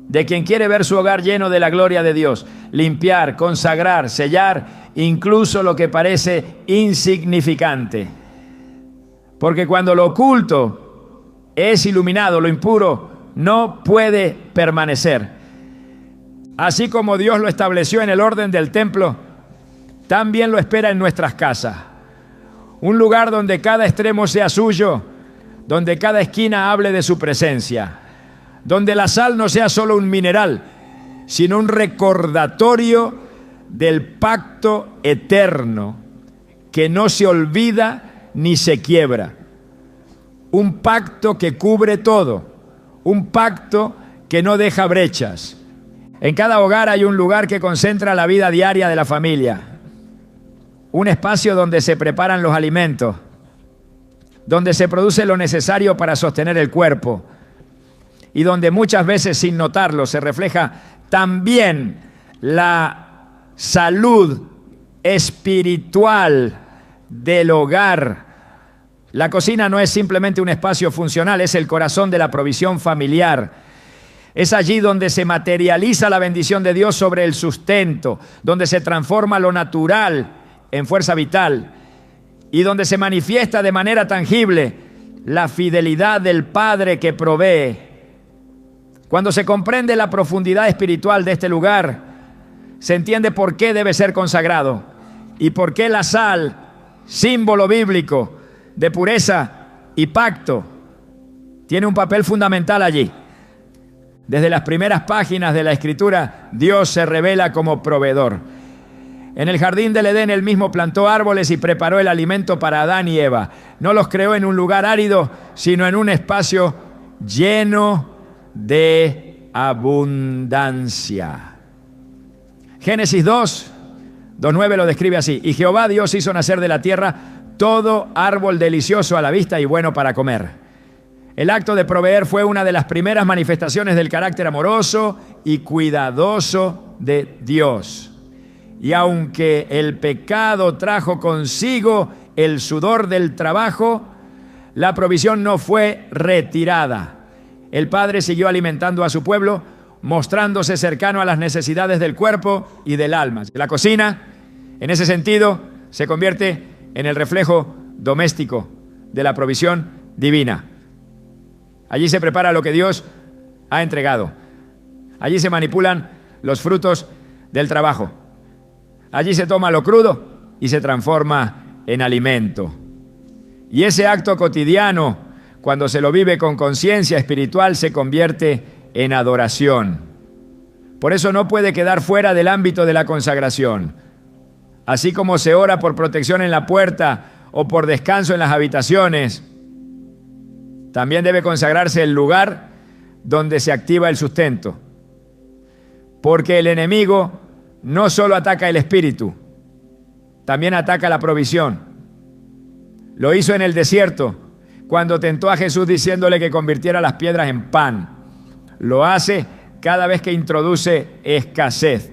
de quien quiere ver su hogar lleno de la gloria de Dios. Limpiar, consagrar, sellar, incluso lo que parece insignificante. Porque cuando lo oculto es iluminado, lo impuro no puede permanecer. Así como Dios lo estableció en el orden del templo, también lo espera en nuestras casas. Un lugar donde cada extremo sea suyo, donde cada esquina hable de su presencia, donde la sal no sea solo un mineral, sino un recordatorio del pacto eterno que no se olvida ni se quiebra. Un pacto que cubre todo, un pacto que no deja brechas. En cada hogar hay un lugar que concentra la vida diaria de la familia. un espacio donde se preparan los alimentos, donde se produce lo necesario para sostener el cuerpo y donde muchas veces, sin notarlo, se refleja también la salud espiritual del hogar. La cocina no es simplemente un espacio funcional, es el corazón de la provisión familiar. Es allí donde se materializa la bendición de Dios sobre el sustento, donde se transforma lo natural en fuerza vital y donde se manifiesta de manera tangible la fidelidad del Padre que provee. Cuando se comprende la profundidad espiritual de este lugar, se entiende por qué debe ser consagrado y por qué la sal, símbolo bíblico de pureza y pacto, tiene un papel fundamental allí. Desde las primeras páginas de la Escritura, Dios se revela como proveedor. En el jardín del Edén, Él mismo plantó árboles y preparó el alimento para Adán y Eva. No los creó en un lugar árido, sino en un espacio lleno de abundancia. Génesis 2:9 lo describe así: y Jehová Dios hizo nacer de la tierra todo árbol delicioso a la vista y bueno para comer. El acto de proveer fue una de las primeras manifestaciones del carácter amoroso y cuidadoso de Dios. Y aunque el pecado trajo consigo el sudor del trabajo, la provisión no fue retirada. El Padre siguió alimentando a su pueblo, mostrándose cercano a las necesidades del cuerpo y del alma. La cocina, en ese sentido, se convierte en el reflejo doméstico de la provisión divina. Allí se prepara lo que Dios ha entregado. Allí se manipulan los frutos del trabajo. Allí se toma lo crudo y se transforma en alimento. Y ese acto cotidiano, cuando se lo vive con conciencia espiritual, se convierte en adoración. Por eso no puede quedar fuera del ámbito de la consagración. Así como se ora por protección en la puerta o por descanso en las habitaciones, también debe consagrarse el lugar donde se activa el sustento. Porque el enemigo no solo ataca el espíritu, también ataca la provisión. Lo hizo en el desierto, cuando tentó a Jesús diciéndole que convirtiera las piedras en pan. Lo hace cada vez que introduce escasez,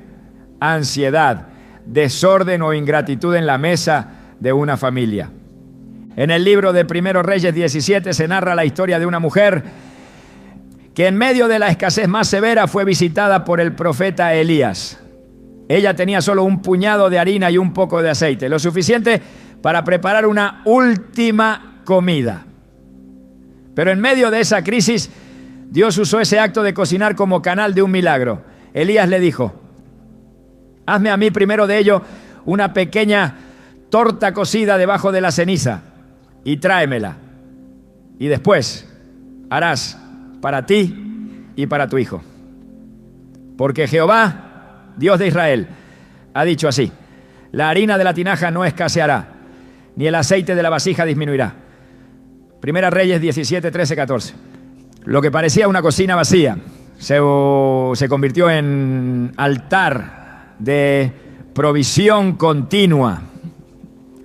ansiedad, desorden o ingratitud en la mesa de una familia. En el libro de 1 Reyes 17 se narra la historia de una mujer que en medio de la escasez más severa fue visitada por el profeta Elías. Ella tenía solo un puñado de harina y un poco de aceite, lo suficiente para preparar una última comida. Pero en medio de esa crisis, Dios usó ese acto de cocinar como canal de un milagro. Elías le dijo: hazme a mí primero de ello una pequeña torta cocida debajo de la ceniza y tráemela. Y después harás para ti y para tu hijo. Porque Jehová, Dios de Israel, ha dicho así: la harina de la tinaja no escaseará, ni el aceite de la vasija disminuirá. Primera Reyes 17, 13, 14. Lo que parecía una cocina vacía se convirtió en altar de provisión continua.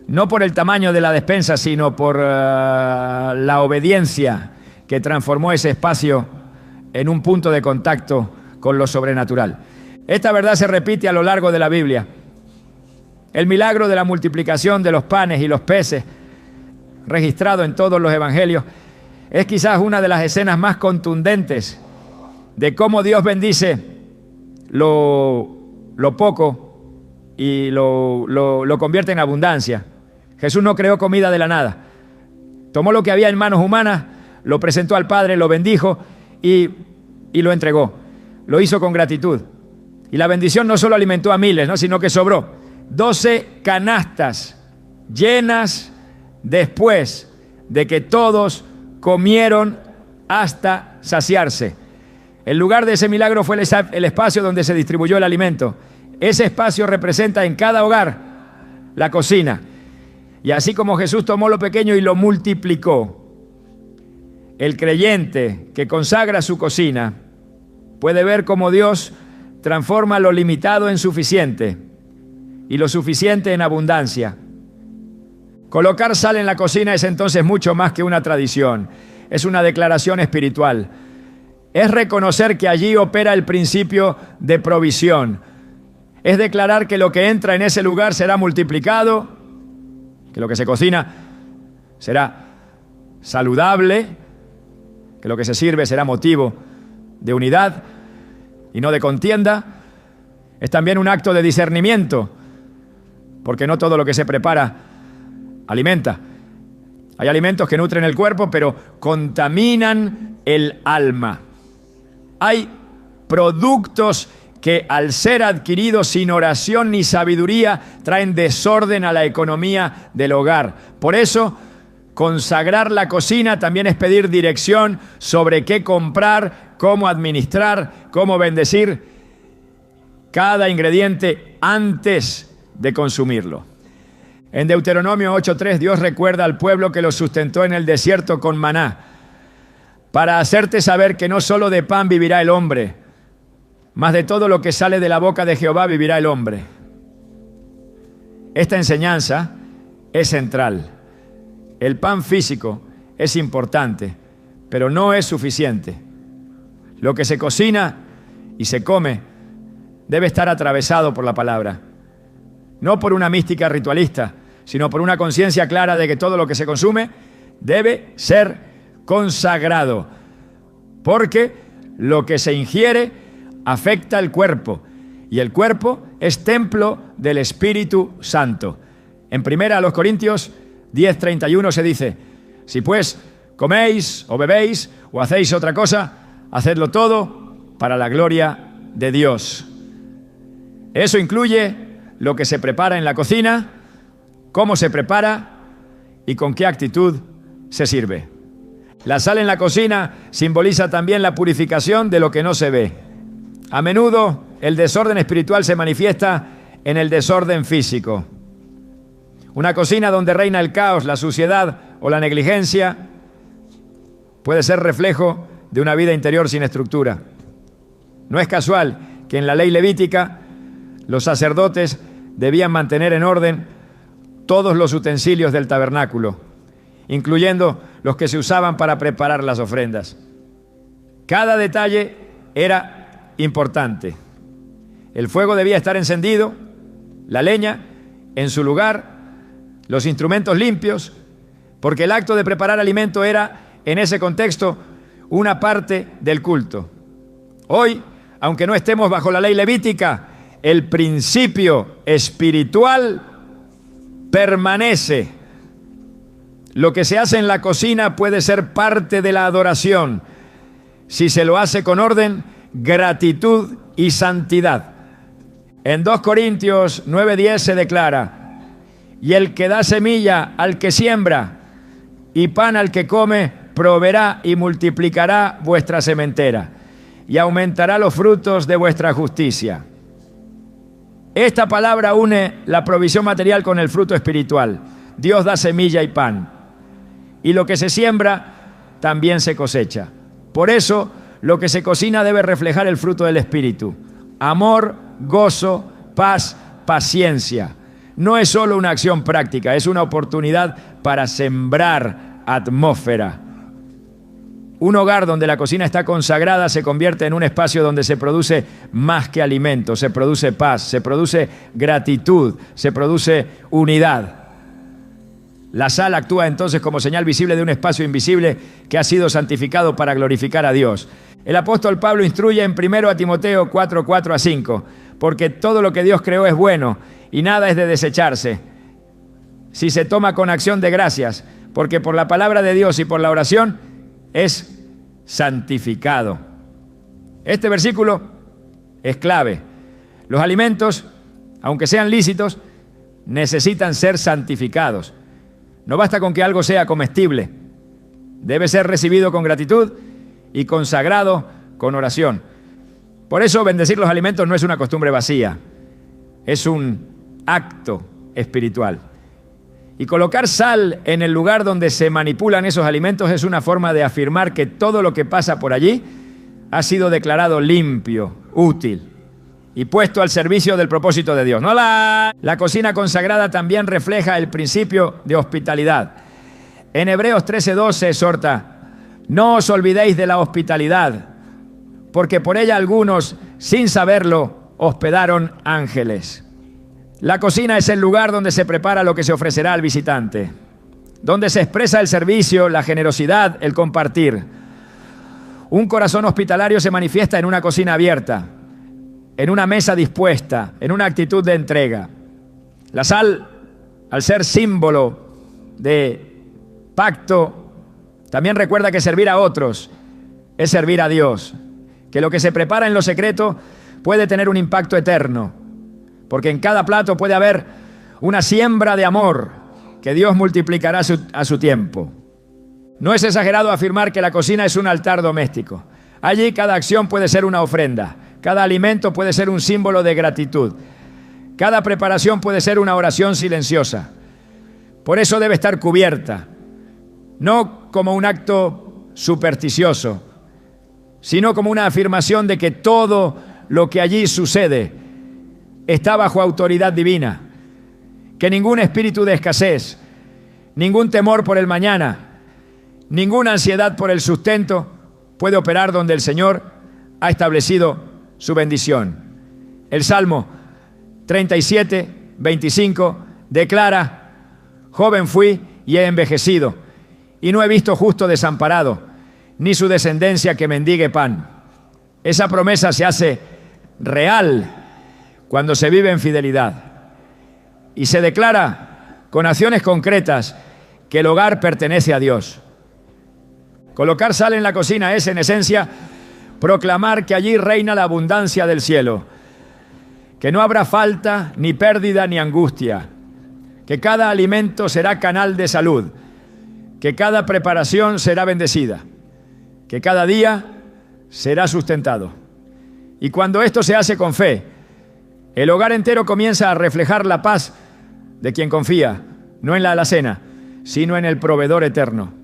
No por el tamaño de la despensa, sino por la obediencia que transformó ese espacio en un punto de contacto con lo sobrenatural. Esta verdad se repite a lo largo de la Biblia. El milagro de la multiplicación de los panes y los peces, registrado en todos los evangelios, es quizás una de las escenas más contundentes de cómo Dios bendice lo poco y lo convierte en abundancia. Jesús no creó comida de la nada. Tomó lo que había en manos humanas, lo presentó al Padre, lo bendijo y lo entregó. Lo hizo con gratitud. Y la bendición no solo alimentó a miles, sino que sobró 12 canastas llenas después de que todos comieron hasta saciarse. El lugar de ese milagro fue el espacio donde se distribuyó el alimento. Ese espacio representa en cada hogar la cocina. Y así como Jesús tomó lo pequeño y lo multiplicó, el creyente que consagra su cocina puede ver cómo Dios transforma lo limitado en suficiente y lo suficiente en abundancia. Colocar sal en la cocina es entonces mucho más que una tradición. Es una declaración espiritual. Es reconocer que allí opera el principio de provisión. Es declarar que lo que entra en ese lugar será multiplicado, que lo que se cocina será saludable, que lo que se sirve será motivo de unidad y no de contienda. Es también un acto de discernimiento, porque no todo lo que se prepara alimenta. Hay alimentos que nutren el cuerpo, pero contaminan el alma. Hay productos que al ser adquiridos sin oración ni sabiduría traen desorden a la economía del hogar. Por eso, consagrar la cocina también es pedir dirección sobre qué comprar, cómo administrar, cómo bendecir cada ingrediente antes de consumirlo. En Deuteronomio 8:3, Dios recuerda al pueblo que lo sustentó en el desierto con maná, para hacerte saber que no solo de pan vivirá el hombre, mas de todo lo que sale de la boca de Jehová vivirá el hombre. Esta enseñanza es central. El pan físico es importante, pero no es suficiente. Lo que se cocina y se come debe estar atravesado por la palabra. No por una mística ritualista, sino por una conciencia clara de que todo lo que se consume debe ser consagrado, porque lo que se ingiere afecta el cuerpo, y el cuerpo es templo del Espíritu Santo. En 1 Corintios 10:31 se dice: si pues coméis o bebéis o hacéis otra cosa, hacedlo todo para la gloria de Dios. Eso incluye lo que se prepara en la cocina, cómo se prepara y con qué actitud se sirve. La sal en la cocina simboliza también la purificación de lo que no se ve. A menudo el desorden espiritual se manifiesta en el desorden físico. Una cocina donde reina el caos, la suciedad o la negligencia puede ser reflejo de una vida interior sin estructura. No es casual que en la ley levítica los sacerdotes debían mantener en orden todos los utensilios del tabernáculo, incluyendo los que se usaban para preparar las ofrendas. Cada detalle era importante. El fuego debía estar encendido, la leña en su lugar, los instrumentos limpios, porque el acto de preparar alimento era, en ese contexto, una parte del culto. Hoy, aunque no estemos bajo la ley levítica, el principio espiritual permanece. Lo que se hace en la cocina puede ser parte de la adoración, si se lo hace con orden, gratitud y santidad. En 2 Corintios 9:10 se declara: y el que da semilla al que siembra y pan al que come, proveerá y multiplicará vuestra sementera y aumentará los frutos de vuestra justicia. Esta palabra une la provisión material con el fruto espiritual. Dios da semilla y pan, y lo que se siembra también se cosecha. Por eso, lo que se cocina debe reflejar el fruto del Espíritu: amor, gozo, paz, paciencia. No es solo una acción práctica, es una oportunidad para sembrar atmósfera. Un hogar donde la cocina está consagrada se convierte en un espacio donde se produce más que alimento, se produce paz, se produce gratitud, se produce unidad. La sal actúa entonces como señal visible de un espacio invisible que ha sido santificado para glorificar a Dios. El apóstol Pablo instruye en 1 Timoteo 4:4-5, porque todo lo que Dios creó es bueno y nada es de desecharse si se toma con acción de gracias, porque por la palabra de Dios y por la oración es santificado. Este versículo es clave. Los alimentos, aunque sean lícitos, necesitan ser santificados. No basta con que algo sea comestible. Debe ser recibido con gratitud y consagrado con oración. Por eso bendecir los alimentos no es una costumbre vacía, es un acto espiritual. Y colocar sal en el lugar donde se manipulan esos alimentos es una forma de afirmar que todo lo que pasa por allí ha sido declarado limpio, útil y puesto al servicio del propósito de Dios. La cocina consagrada también refleja el principio de hospitalidad. En Hebreos 13:12 exhorta: no os olvidéis de la hospitalidad, porque por ella algunos, sin saberlo, hospedaron ángeles. La cocina es el lugar donde se prepara lo que se ofrecerá al visitante, donde se expresa el servicio, la generosidad, el compartir. Un corazón hospitalario se manifiesta en una cocina abierta, en una mesa dispuesta, en una actitud de entrega. La sal, al ser símbolo de pacto, también recuerda que servir a otros es servir a Dios, que lo que se prepara en lo secreto puede tener un impacto eterno, porque en cada plato puede haber una siembra de amor que Dios multiplicará a su tiempo. No es exagerado afirmar que la cocina es un altar doméstico. Allí cada acción puede ser una ofrenda, cada alimento puede ser un símbolo de gratitud, cada preparación puede ser una oración silenciosa. Por eso debe estar cubierta, no como un acto supersticioso, sino como una afirmación de que todo lo que allí sucede está bajo autoridad divina, que ningún espíritu de escasez, ningún temor por el mañana, ninguna ansiedad por el sustento puede operar donde el Señor ha establecido su bendición. El Salmo 37:25 declara: joven fui y he envejecido, y no he visto justo desamparado, ni su descendencia que mendigue pan. Esa promesa se hace real cuando se vive en fidelidad y se declara con acciones concretas que el hogar pertenece a Dios. Colocar sal en la cocina es, en esencia, proclamar que allí reina la abundancia del cielo, que no habrá falta, ni pérdida, ni angustia, que cada alimento será canal de salud, que cada preparación será bendecida, que cada día será sustentado. Y cuando esto se hace con fe, el hogar entero comienza a reflejar la paz de quien confía, no en la alacena, sino en el proveedor eterno.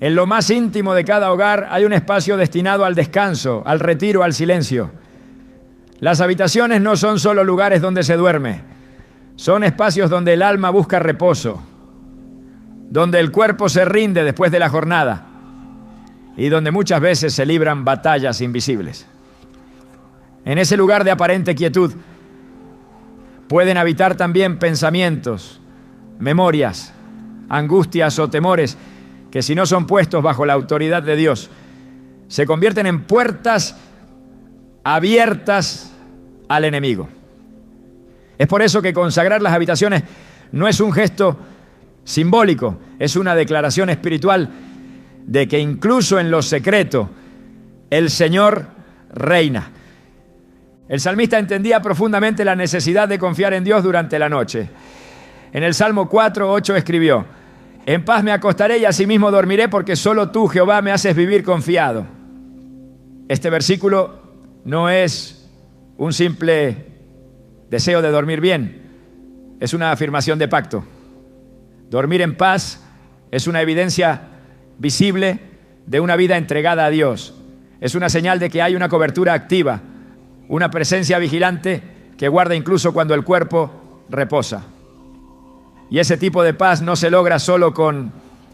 En lo más íntimo de cada hogar hay un espacio destinado al descanso, al retiro, al silencio. Las habitaciones no son solo lugares donde se duerme, son espacios donde el alma busca reposo, donde el cuerpo se rinde después de la jornada y donde muchas veces se libran batallas invisibles. En ese lugar de aparente quietud pueden habitar también pensamientos, memorias, angustias o temores que, si no son puestos bajo la autoridad de Dios, se convierten en puertas abiertas al enemigo. Es por eso que consagrar las habitaciones no es un gesto simbólico, es una declaración espiritual de que incluso en lo secreto el Señor reina. El salmista entendía profundamente la necesidad de confiar en Dios durante la noche. En el Salmo 4:8 escribió: en paz me acostaré y asimismo dormiré, porque solo tú, Jehová, me haces vivir confiado. Este versículo no es un simple deseo de dormir bien, es una afirmación de pacto. Dormir en paz es una evidencia visible de una vida entregada a Dios. Es una señal de que hay una cobertura activa, una presencia vigilante que guarda incluso cuando el cuerpo reposa. Y ese tipo de paz no se logra solo con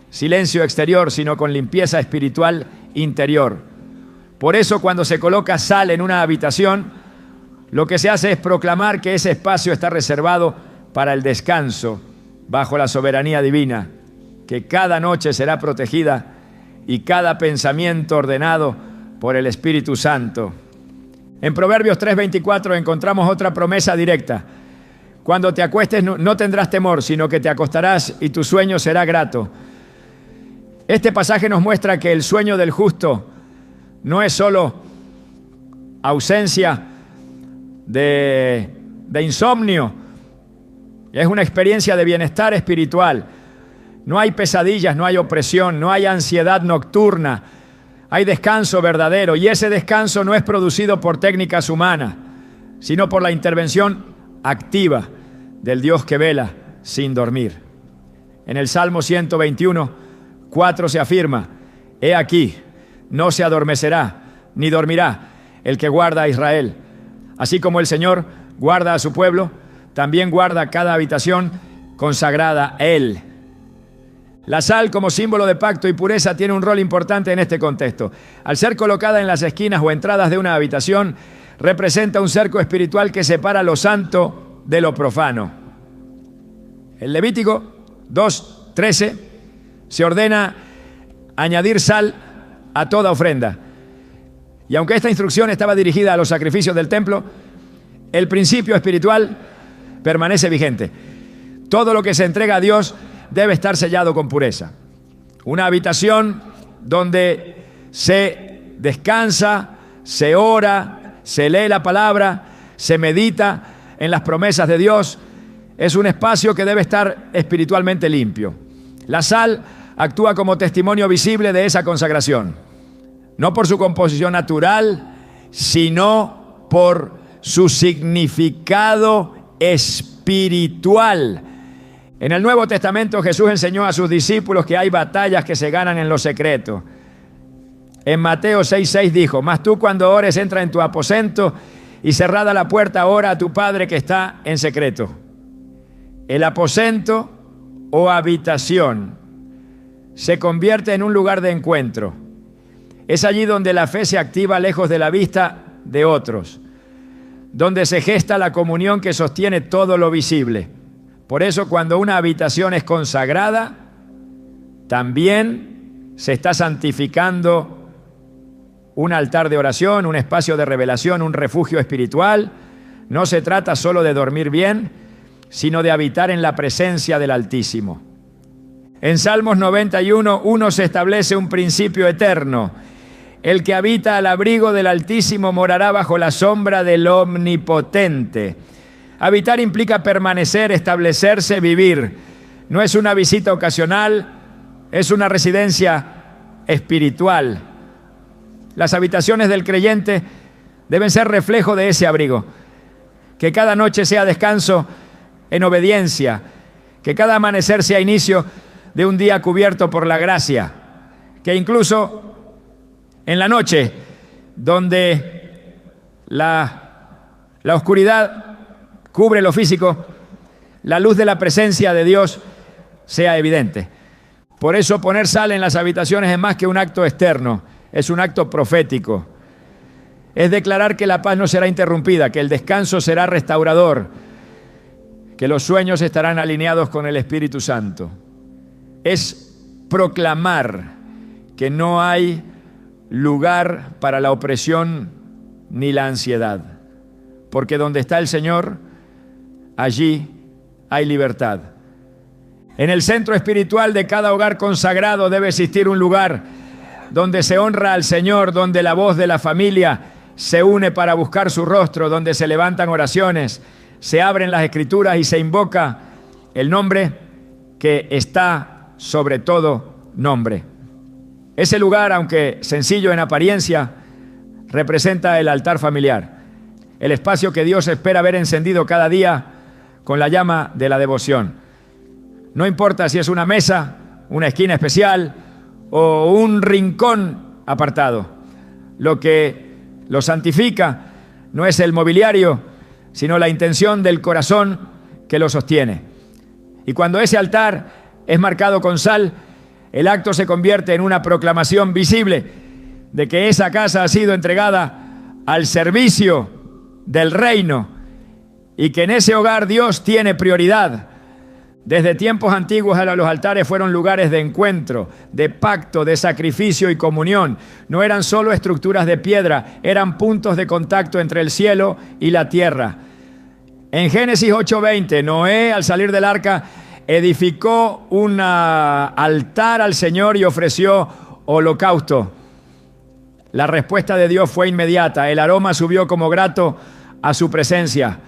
silencio exterior, sino con limpieza espiritual interior. Por eso, cuando se coloca sal en una habitación, lo que se hace es proclamar que ese espacio está reservado para el descanso bajo la soberanía divina, que cada noche será protegida y cada pensamiento ordenado por el Espíritu Santo. En Proverbios 3:24 encontramos otra promesa directa: cuando te acuestes no tendrás temor, sino que te acostarás y tu sueño será grato. Este pasaje nos muestra que el sueño del justo no es solo ausencia de insomnio, es una experiencia de bienestar espiritual. No hay pesadillas, no hay opresión, no hay ansiedad nocturna, hay descanso verdadero, y ese descanso no es producido por técnicas humanas, sino por la intervención activa del Dios que vela sin dormir. En el Salmo 121:4 se afirma: he aquí, no se adormecerá ni dormirá el que guarda a Israel. Así como el Señor guarda a su pueblo, también guarda cada habitación consagrada a Él. La sal, como símbolo de pacto y pureza, tiene un rol importante en este contexto. Al ser colocada en las esquinas o entradas de una habitación, representa un cerco espiritual que separa lo santo de lo profano. En Levítico 2:13 se ordena añadir sal a toda ofrenda. Y aunque esta instrucción estaba dirigida a los sacrificios del templo, el principio espiritual permanece vigente. Todo lo que se entrega a Dios debe estar sellado con pureza. Una habitación donde se descansa, se ora, se lee la palabra, se medita en las promesas de Dios, es un espacio que debe estar espiritualmente limpio. La sal actúa como testimonio visible de esa consagración, no por su composición natural, sino por su significado espiritual. En el Nuevo Testamento Jesús enseñó a sus discípulos que hay batallas que se ganan en lo secreto. En Mateo 6:6 dijo: mas tú cuando ores entra en tu aposento y cerrada la puerta ora a tu Padre que está en secreto. El aposento o habitación se convierte en un lugar de encuentro. Es allí donde la fe se activa lejos de la vista de otros, donde se gesta la comunión que sostiene todo lo visible. Por eso, cuando una habitación es consagrada, también se está santificando un altar de oración, un espacio de revelación, un refugio espiritual. No se trata solo de dormir bien, sino de habitar en la presencia del Altísimo. En Salmos 91:1 se establece un principio eterno. El que habita al abrigo del Altísimo morará bajo la sombra del Omnipotente. Habitar implica permanecer, establecerse, vivir. No es una visita ocasional, es una residencia espiritual. Las habitaciones del creyente deben ser reflejo de ese abrigo. Que cada noche sea descanso en obediencia. Que cada amanecer sea inicio de un día cubierto por la gracia. Que incluso en la noche, donde la oscuridad cubre lo físico, la luz de la presencia de Dios sea evidente. Por eso poner sal en las habitaciones es más que un acto externo, es un acto profético. Es declarar que la paz no será interrumpida, que el descanso será restaurador, que los sueños estarán alineados con el Espíritu Santo. Es proclamar que no hay lugar para la opresión ni la ansiedad, porque donde está el Señor, allí hay libertad. En el centro espiritual de cada hogar consagrado debe existir un lugar donde se honra al Señor, donde la voz de la familia se une para buscar su rostro, donde se levantan oraciones, se abren las Escrituras y se invoca el nombre que está sobre todo nombre. Ese lugar, aunque sencillo en apariencia, representa el altar familiar, el espacio que Dios espera ver encendido cada día con la llama de la devoción. No importa si es una mesa, una esquina especial o un rincón apartado. Lo que lo santifica no es el mobiliario, sino la intención del corazón que lo sostiene. Y cuando ese altar es marcado con sal, el acto se convierte en una proclamación visible de que esa casa ha sido entregada al servicio del reino y que en ese hogar Dios tiene prioridad. Desde tiempos antiguos los altares fueron lugares de encuentro, de pacto, de sacrificio y comunión. No eran solo estructuras de piedra, eran puntos de contacto entre el cielo y la tierra. En Génesis 8:20, Noé, al salir del arca, edificó un altar al Señor y ofreció holocausto. La respuesta de Dios fue inmediata. El aroma subió como grato a su presencia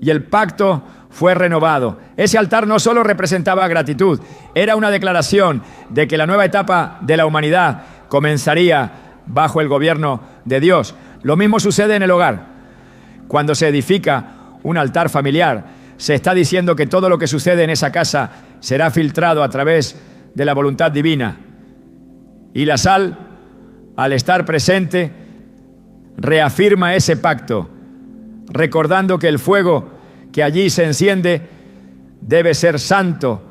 y el pacto fue renovado. Ese altar no solo representaba gratitud, era una declaración de que la nueva etapa de la humanidad comenzaría bajo el gobierno de Dios. Lo mismo sucede en el hogar. Cuando se edifica un altar familiar, se está diciendo que todo lo que sucede en esa casa será filtrado a través de la voluntad divina. Y la sal, al estar presente, reafirma ese pacto. recordando que el fuego que allí se enciende debe ser santo,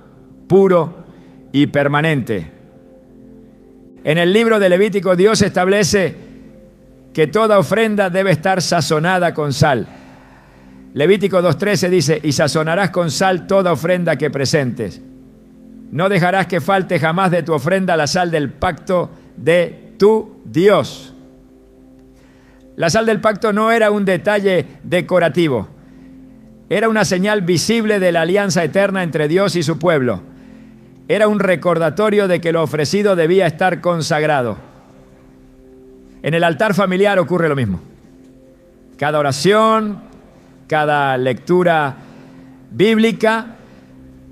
puro y permanente. En el libro de Levítico, Dios establece que toda ofrenda debe estar sazonada con sal. Levítico 2:13 dice: y sazonarás con sal toda ofrenda que presentes. No dejarás que falte jamás de tu ofrenda la sal del pacto de tu Dios. La sal del pacto no era un detalle decorativo, era una señal visible de la alianza eterna entre Dios y su pueblo. Era un recordatorio de que lo ofrecido debía estar consagrado. En el altar familiar ocurre lo mismo. Cada oración, cada lectura bíblica,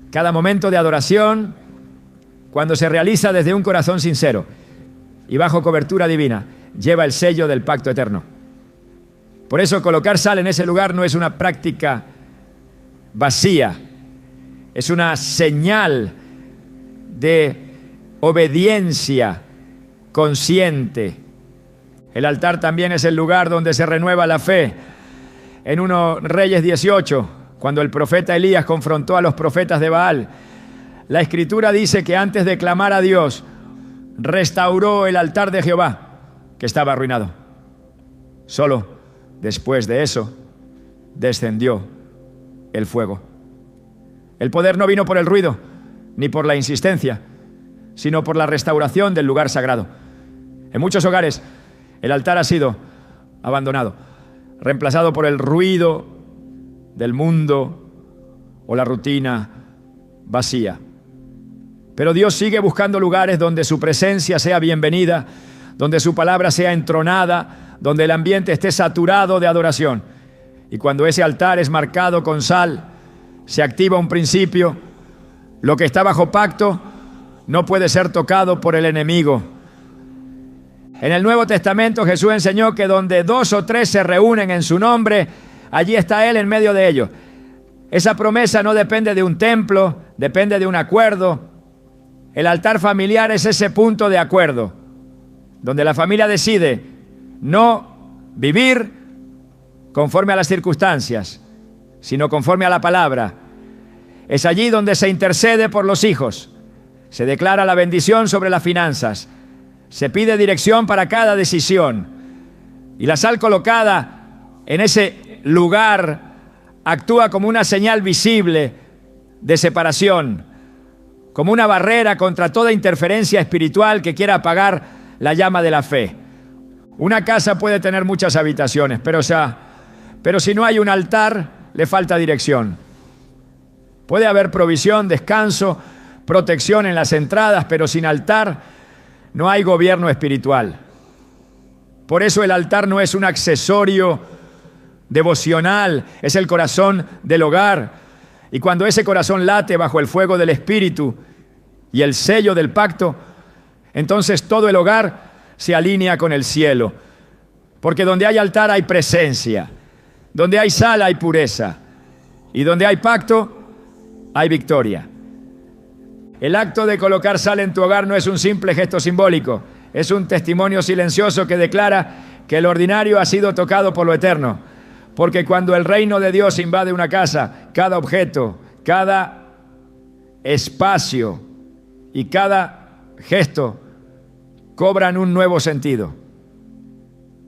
cada momento de adoración, cuando se realiza desde un corazón sincero y bajo cobertura divina, lleva el sello del pacto eterno. Por eso colocar sal en ese lugar no es una práctica vacía, es una señal de obediencia consciente. El altar también es el lugar donde se renueva la fe. En 1 Reyes 18, cuando el profeta Elías confrontó a los profetas de Baal, la Escritura dice que antes de clamar a Dios, restauró el altar de Jehová, que estaba arruinado. Solo después de eso descendió el fuego. El poder no vino por el ruido, ni por la insistencia, sino por la restauración del lugar sagrado. En muchos hogares, el altar ha sido abandonado, reemplazado por el ruido del mundo o la rutina vacía. Pero Dios sigue buscando lugares donde su presencia sea bienvenida, donde su palabra sea entronada, donde el ambiente esté saturado de adoración. Y cuando ese altar es marcado con sal, se activa un principio: lo que está bajo pacto no puede ser tocado por el enemigo. En el Nuevo Testamento Jesús enseñó que donde 2 o 3 se reúnen en su nombre, allí está Él en medio de ellos. Esa promesa no depende de un templo, depende de un acuerdo. El altar familiar es ese punto de acuerdo, donde la familia decide no vivir conforme a las circunstancias, sino conforme a la palabra. Es allí donde se intercede por los hijos, se declara la bendición sobre las finanzas, se pide dirección para cada decisión. Y la sal colocada en ese lugar actúa como una señal visible de separación, como una barrera contra toda interferencia espiritual que quiera apagar la llama de la fe. Una casa puede tener muchas habitaciones, pero si no hay un altar, le falta dirección. Puede haber provisión, descanso, protección en las entradas, pero sin altar no hay gobierno espiritual. Por eso el altar no es un accesorio devocional, es el corazón del hogar. Y cuando ese corazón late bajo el fuego del Espíritu y el sello del pacto, entonces todo el hogar se alinea con el cielo. Porque donde hay altar hay presencia, donde hay sal hay pureza, y donde hay pacto hay victoria. El acto de colocar sal en tu hogar no es un simple gesto simbólico, es un testimonio silencioso que declara que el ordinario ha sido tocado por lo eterno. Porque cuando el reino de Dios invade una casa, cada objeto, cada espacio y cada gesto cobran un nuevo sentido.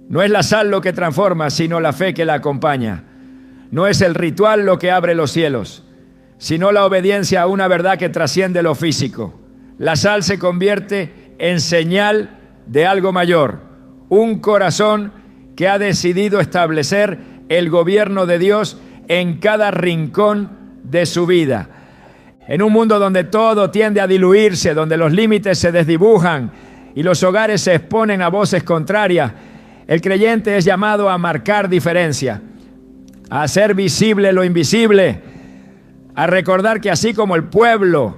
No es la sal lo que transforma, sino la fe que la acompaña. No es el ritual lo que abre los cielos, sino la obediencia a una verdad que trasciende lo físico. La sal se convierte en señal de algo mayor, un corazón que ha decidido establecer el gobierno de Dios en cada rincón de su vida. En un mundo donde todo tiende a diluirse, donde los límites se desdibujan y los hogares se exponen a voces contrarias, el creyente es llamado a marcar diferencia, a hacer visible lo invisible, a recordar que así como el pueblo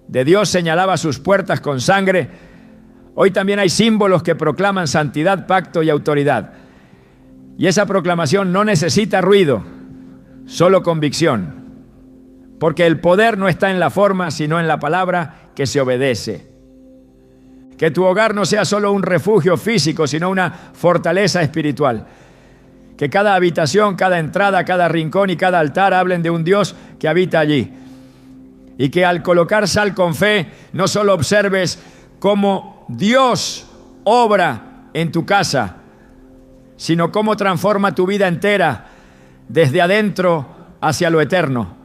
de Dios señalaba sus puertas con sangre, hoy también hay símbolos que proclaman santidad, pacto y autoridad. Y esa proclamación no necesita ruido, solo convicción. Porque el poder no está en la forma, sino en la palabra que se obedece. Que tu hogar no sea solo un refugio físico, sino una fortaleza espiritual. Que cada habitación, cada entrada, cada rincón y cada altar hablen de un Dios que habita allí. Y que al colocar sal con fe, no solo observes cómo Dios obra en tu casa, sino cómo transforma tu vida entera desde adentro hacia lo eterno.